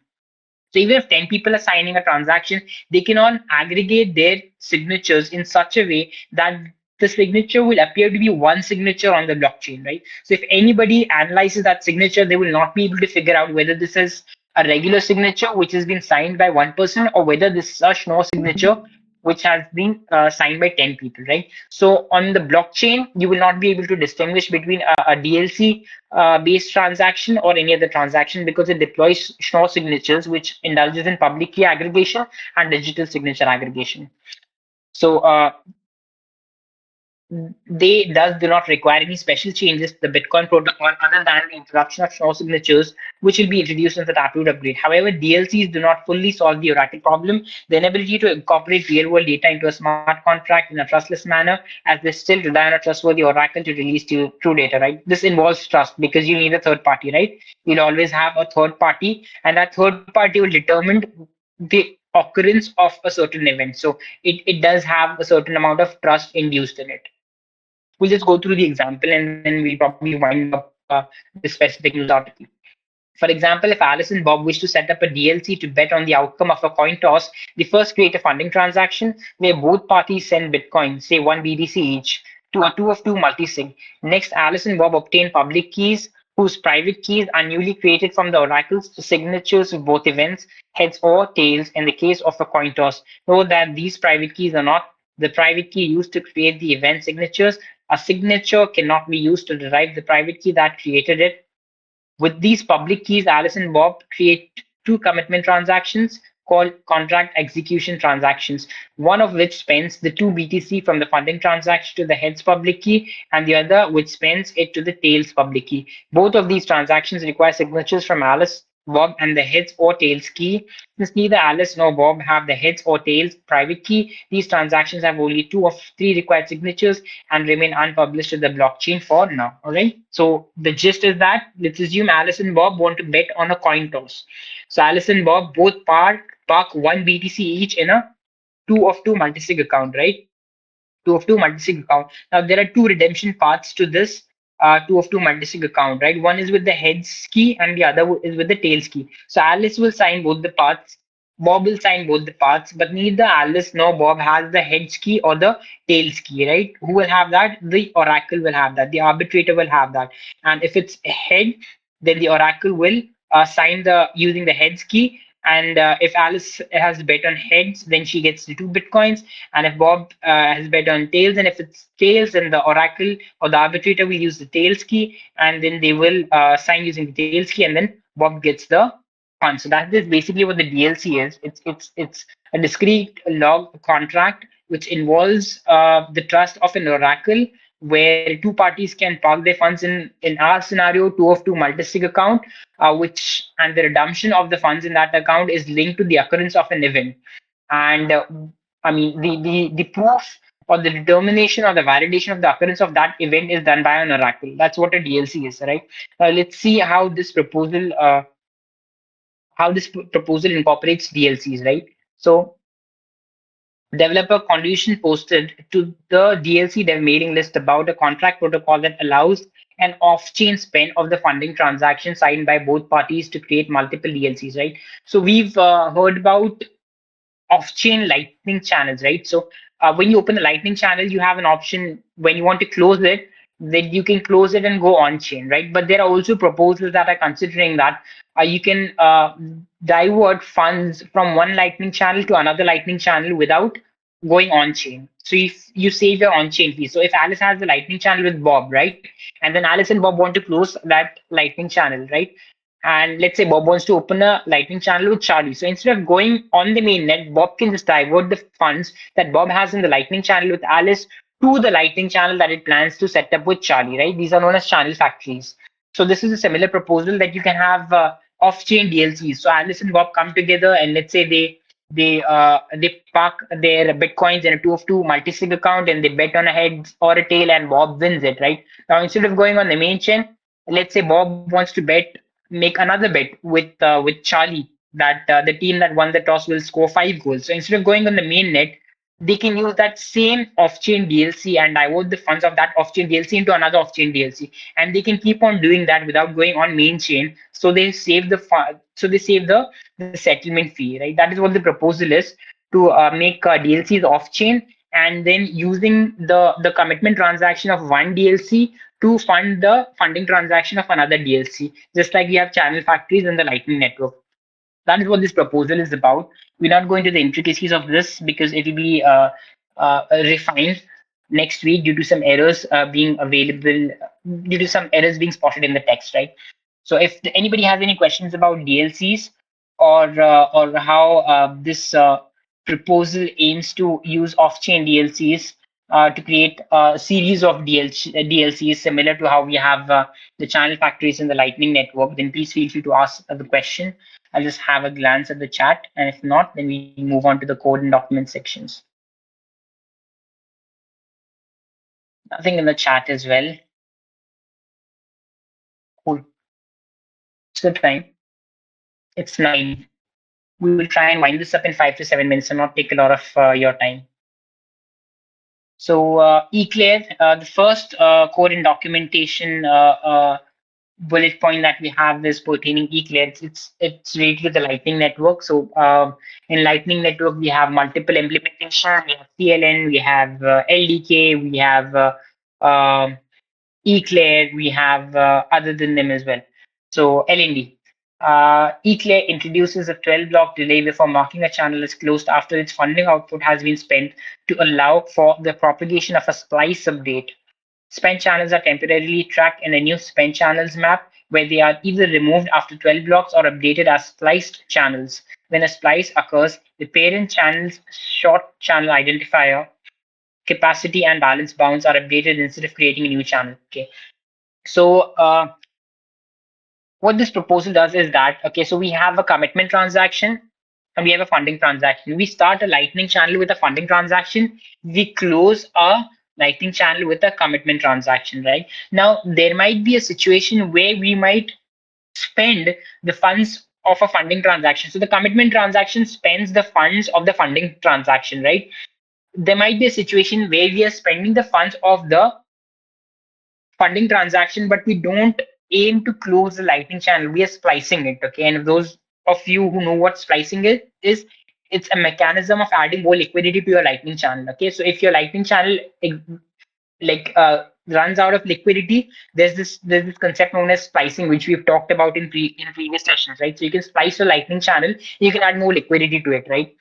So even if 10 people are signing a transaction, they can all aggregate their signatures in such a way that the signature will appear to be one signature on the blockchain, right? So if anybody analyzes that signature, they will not be able to figure out whether this is a regular signature which has been signed by one person or whether this is a Schnorr signature which has been signed by 10 people, right? So on the blockchain, you will not be able to distinguish between a DLC based transaction or any other transaction because it deploys Schnorr signatures, which indulges in public key aggregation and digital signature aggregation. So they thus do not require any special changes to the Bitcoin protocol other than the introduction of Schnorr signatures, which will be introduced in the Taproot upgrade. However, DLCs do not fully solve the Oracle problem. The inability to incorporate real-world data into a smart contract in a trustless manner, as they still rely on a trustworthy Oracle to release true data, right? This involves trust because you need a third party, right? You'll always have a third party, and that third party will determine the occurrence of a certain event. So it does have a certain amount of trust induced in it. We'll just go through the example and then we'll probably wind up this specific news article. For example, if Alice and Bob wish to set up a DLC to bet on the outcome of a coin toss, they first create a funding transaction where both parties send Bitcoin, say one BTC each, to a two of two multisig. Next, Alice and Bob obtain public keys whose private keys are newly created from the oracles to signatures of both events, heads or tails in the case of a coin toss. Note that these private keys are not the private key used to create the event signatures. A signature cannot be used to derive the private key that created it. With these public keys, Alice and Bob create two commitment transactions called contract execution transactions, one of which spends the 2 BTC from the funding transaction to the heads public key, and the other which spends it to the tails public key. Both of these transactions require signatures from Alice, Bob, and the heads or tails key. Since neither Alice nor Bob have the heads or tails private key, these transactions have only two of three required signatures and remain unpublished in the blockchain for now. All right. So the gist is that let's assume Alice and Bob want to bet on a coin toss. So Alice and Bob both park one BTC each in a two of two multisig account, right? Two of two multisig account. Now there are two redemption paths to this two of two multisig account, right? One is with the heads key and the other is with the tails key. So Alice will sign both the paths. Bob will sign both the paths, but neither Alice nor Bob has the heads key or the tails key, right? Who will have that? The oracle will have that. The arbitrator will have that. And if it's a head, then the oracle will sign the using the heads key. And if Alice has bet on heads, then she gets the two bitcoins. And if Bob has bet on tails, and if it's tails, then the oracle or the arbitrator will use the tails key, and then they will sign using the tails key, and then Bob gets the fund. So that is basically what the DLC is. It's a discrete log contract which involves the trust of an oracle where two parties can park their funds in our scenario two of two multisig account, which and the redemption of the funds in that account is linked to the occurrence of an event. And I mean, the proof or the determination or the validation of the occurrence of that event is done by an oracle. That's what a DLC is, right? Let's see how this proposal incorporates DLCs, right? So developer contribution posted to the DLC dev mailing list about a contract protocol that allows an off-chain spend of the funding transaction signed by both parties to create multiple DLCs, right? So we've heard about off-chain lightning channels, right? So when you open a lightning channel, you have an option when you want to close it, then you can close it and go on-chain, right? But there are also proposals that are considering that you can divert funds from one lightning channel to another lightning channel without going on-chain. So if you save your on-chain fee. So if Alice has the lightning channel with Bob, right? And then Alice and Bob want to close that lightning channel, right? And let's say Bob wants to open a Lightning channel with Charlie. So instead of going on the mainnet, Bob can just divert the funds that Bob has in the Lightning channel with Alice to the Lightning channel that it plans to set up with Charlie, right? These are known as channel factories. So this is a similar proposal that you can have off-chain DLCs. So Alice and Bob come together, and let's say they park their bitcoins in a 2 of 2 multi-sig account, and they bet on a head or a tail, and Bob wins it, right? Now instead of going on the main chain, let's say Bob wants to make another bet with Charlie that the team that won the toss will score 5 goals. So instead of going on the main net, they can use that same off-chain DLC and divert the funds of that off-chain DLC into another off-chain DLC, and they can keep on doing that without going on main chain. So they save the settlement fee, right? That is what the proposal is, to make DLCs off-chain, and then using the commitment transaction of one DLC to fund the funding transaction of another DLC, just like we have channel factories in the Lightning Network. That is what this proposal is about. We're not going to the intricacies of this because it will be refined next week due to some errors being available, due to some errors being spotted in the text, right? So if anybody has any questions about DLCs or how this proposal aims to use off-chain DLCs to create a series of DLCs similar to how we have the channel factories in the Lightning Network, then please feel free to ask the question. I'll just have a glance at the chat, and if not, then we move on to the code and document sections. Nothing in the chat as well. Cool. What's the time? It's 9. We will try and wind this up in 5 to 7 minutes and not take a lot of your time. So Eclair, the first code and documentation bullet point that we have is pertaining Eclair. It's related to the Lightning Network. So in Lightning Network, we have multiple implementations. We have CLN, we have LDK, we have Eclair, we have other than them as well. So LND. Eclair introduces a 12-block delay before marking a channel as closed after its funding output has been spent to allow for the propagation of a splice update. Spent channels are temporarily tracked in a new spent channels map where they are either removed after 12 blocks or updated as spliced channels. When a splice occurs, the parent channel's short channel identifier, capacity, and balance bounds are updated instead of creating a new channel. Okay. So what this proposal does is that, okay, so we have a commitment transaction and we have a funding transaction. We start a Lightning channel with a funding transaction. We close a Lightning channel with a commitment transaction, right? Now, there might be a situation where we might spend the funds of a funding transaction. So the commitment transaction spends the funds of the funding transaction, right? There might be a situation where we are spending the funds of the funding transaction, but we don't aim to close the Lightning channel. We are splicing it, okay? And those of you who know what splicing is, it's a mechanism of adding more liquidity to your Lightning channel, okay? So if your Lightning channel runs out of liquidity, there's this concept known as splicing, which we've talked about in previous sessions, right? So you can splice your Lightning channel, you can add more liquidity to it, right?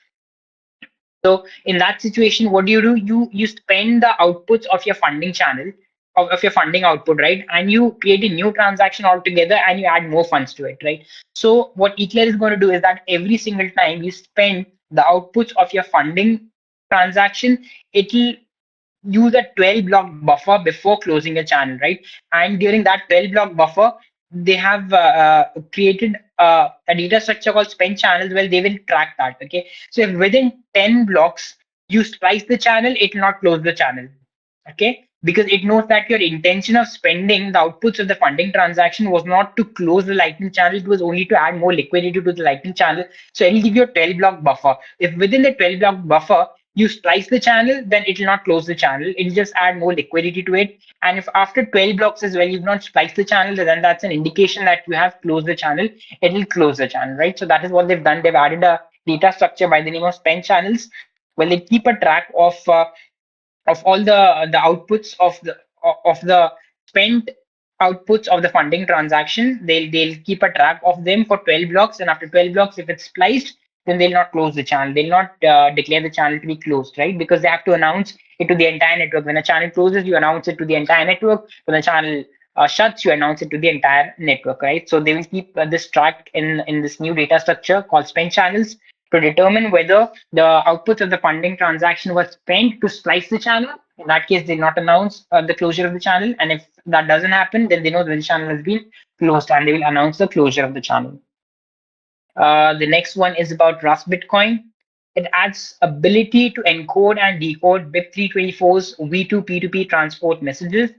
So in that situation, what do? You spend the outputs of your funding channel, of your funding output, right? And you create a new transaction altogether and you add more funds to it, right? So what Eclair is going to do is that every single time you spend the outputs of your funding transaction, it'll use a 12 block buffer before closing a channel, right? And during that 12 block buffer, they have created a data structure called spend channels where they will track that. Okay, so if within 10 blocks you splice the channel, it will not close the channel. Okay, because it knows that your intention of spending the outputs of the funding transaction was not to close the Lightning channel, it was only to add more liquidity to the Lightning channel. So it will give you a 12 block buffer. If within the 12 block buffer you splice the channel, then it will not close the channel. It will just add more liquidity to it. And if after 12 blocks as well, you've not spliced the channel, then that's an indication that you have closed the channel. It will close the channel, right? So that is what they've done. They've added a data structure by the name of spend channels. Well, they keep a track of all the outputs of the spent outputs of the funding transaction. They'll keep a track of them for 12 blocks, and after 12 blocks, if it's spliced, then they'll not close the channel. They'll not declare the channel to be closed, right? Because they have to announce it to the entire network. When a channel closes, you announce it to the entire network. When the channel shuts, you announce it to the entire network, right? So they will keep this tracked in this new data structure called spend channels to determine whether the outputs of the funding transaction was spent to slice the channel. In that case, they not announce the closure of the channel, and if that doesn't happen, then they know that the channel has been closed, and they will announce the closure of the channel. The next one is about Rust Bitcoin. It adds ability to encode and decode BIP324's V2 P2P transport messages.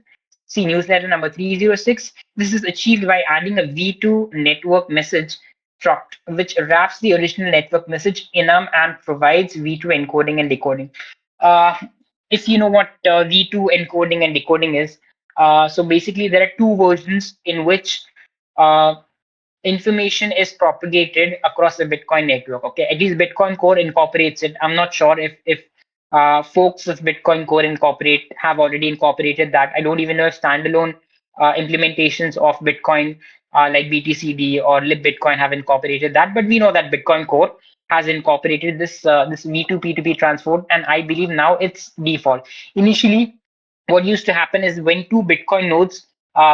See newsletter number 306. This is achieved by adding a V2 network message struct, which wraps the original network message enum and provides V2 encoding and decoding. Uh, if you know what V2 encoding and decoding is, so basically there are two versions in which uh, information is propagated across the Bitcoin network. Okay, at least Bitcoin Core incorporates it. I'm not sure if folks of Bitcoin Core incorporate have already incorporated that. I don't even know if standalone implementations of Bitcoin like BTCD or LibBitcoin have incorporated that. But we know that Bitcoin Core has incorporated this V2 P2P transport, and I believe now it's default. Initially, what used to happen is when two Bitcoin nodes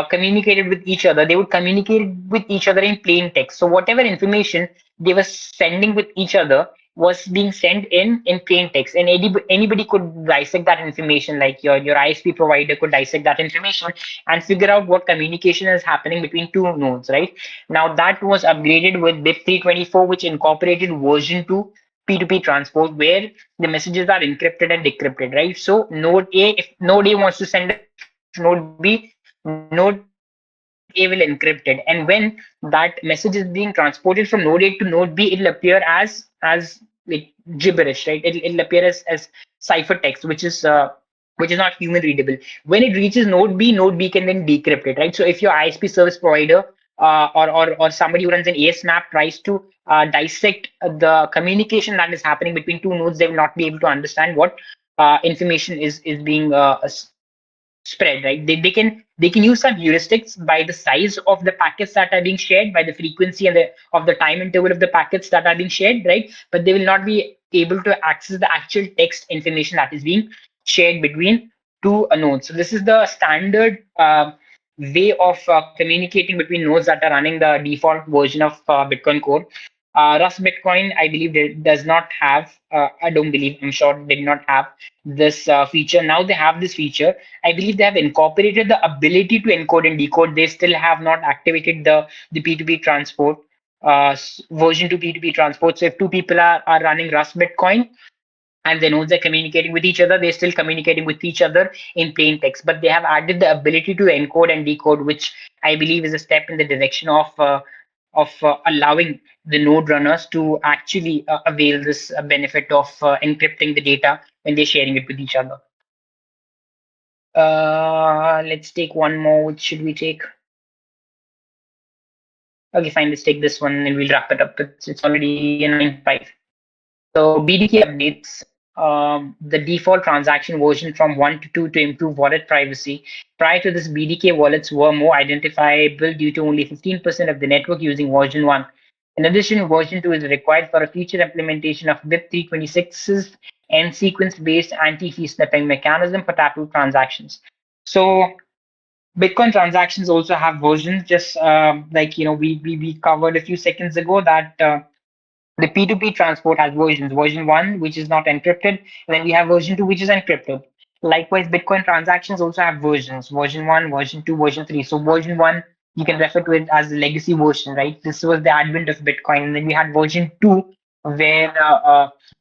communicated with each other, they would communicate with each other in plain text. So whatever information they were sending with each other was being sent in plain text, and anybody could dissect that information. Like your ISP provider could dissect that information and figure out what communication is happening between two nodes. Right now, that was upgraded with BIP 324, which incorporated version 2 P2P transport, where the messages are encrypted and decrypted, right? So node A, if node A wants to send a message to node B, node A will encrypt it. And when that message is being transported from node A to node B, it'll appear as like gibberish, right? It'll appear as cipher text, which is not human readable. When it reaches node B can then decrypt it, right? So if your ISP service provider or somebody who runs an ASMAP tries to dissect the communication that is happening between two nodes, they will not be able to understand what information is being spread, right? They can use some heuristics by the size of the packets that are being shared, by the frequency and the time interval of the packets that are being shared, right? But they will not be able to access the actual text information that is being shared between two nodes. So this is the standard way of communicating between nodes that are running the default version of Bitcoin Core. Rust Bitcoin, I believe, does not have. I don't believe. I'm sure they did not have this feature. Now they have this feature. I believe they have incorporated the ability to encode and decode. They still have not activated the P2P transport version to P2P transport. So if two people are running Rust Bitcoin and the nodes are communicating with each other, they're still communicating with each other in plain text. But they have added the ability to encode and decode, which I believe is a step in the direction of allowing the node runners to actually avail this benefit of encrypting the data when they're sharing it with each other. Let's take one more. Which should we take? Okay, fine. Let's take this one and we'll wrap it up. It's already 9:05. So BDK updates the default transaction version from 1 to 2 to improve wallet privacy. Prior to this, BDK wallets were more identifiable due to only 15% of the network using version 1. In addition, version 2 is required for a future implementation of BIP 326's end sequence based anti-fee snipping mechanism for Taproot transactions. So Bitcoin transactions also have versions, just like we covered a few seconds ago that the P2P transport has versions. Version 1, which is not encrypted, and then we have version 2, which is encrypted. Likewise, Bitcoin transactions also have versions. Version 1, version 2, version 3. So version 1, you can refer to it as the legacy version, right? This was the advent of Bitcoin. And then we had version 2, where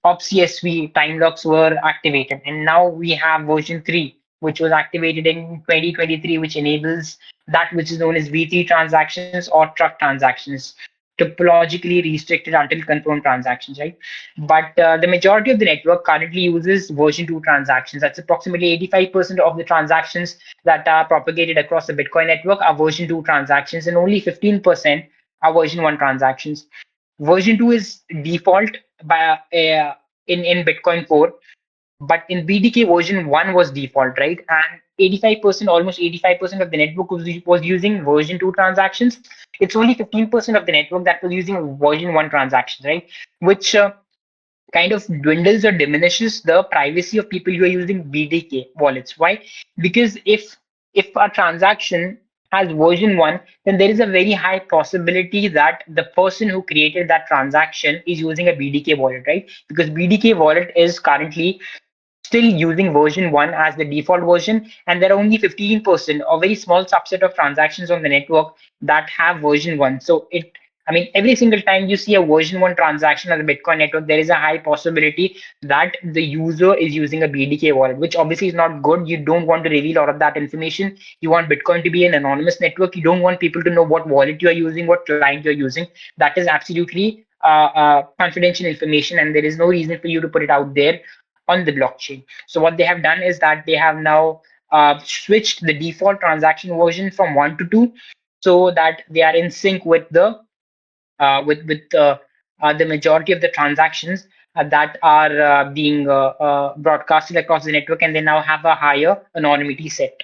OpCSV time locks were activated. And now we have version 3, which was activated in 2023, which enables that which is known as V3 transactions or truck transactions, topologically restricted until confirmed transactions, right? But the majority of the network currently uses version 2 transactions. That's approximately 85% of the transactions that are propagated across the Bitcoin network are version 2 transactions, and only 15% are version 1 transactions. Version 2 is default by in Bitcoin Core, but in BDK version 1 was default, right? And 85%, almost 85% of the network was using version 2 transactions. It's only 15% of the network that was using version 1 transactions, right? Which kind of dwindles or diminishes the privacy of people who are using BDK wallets. Why? Because if a transaction has version 1, then there is a very high possibility that the person who created that transaction is using a BDK wallet, right? Because BDK wallet is currently still using version 1 as the default version, and there are only 15%, a very small subset of transactions on the network that have version 1. So I mean, every single time you see a version 1 transaction on the Bitcoin network, there is a high possibility that the user is using a BDK wallet, which obviously is not good. You don't want to reveal all of that information. You want Bitcoin to be an anonymous network. You don't want people to know what wallet you are using, what client you're using. That is absolutely confidential information, and there is no reason for you to put it out there on the blockchain. So what they have done is that they have now switched the default transaction version from 1 to 2, so that they are in sync with the majority of the transactions that are being broadcasted across the network, and they now have a higher anonymity set.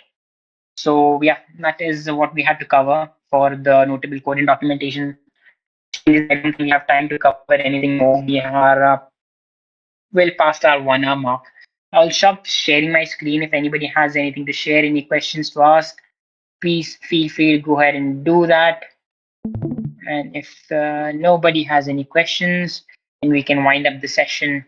So yeah, that is what we had to cover for the notable code and documentation changes. I don't think we have time to cover anything more. We are well past our 1 hour mark. I'll stop sharing my screen. If anybody has anything to share, any questions to ask, please feel free to go ahead and do that. And if nobody has any questions, then we can wind up the session.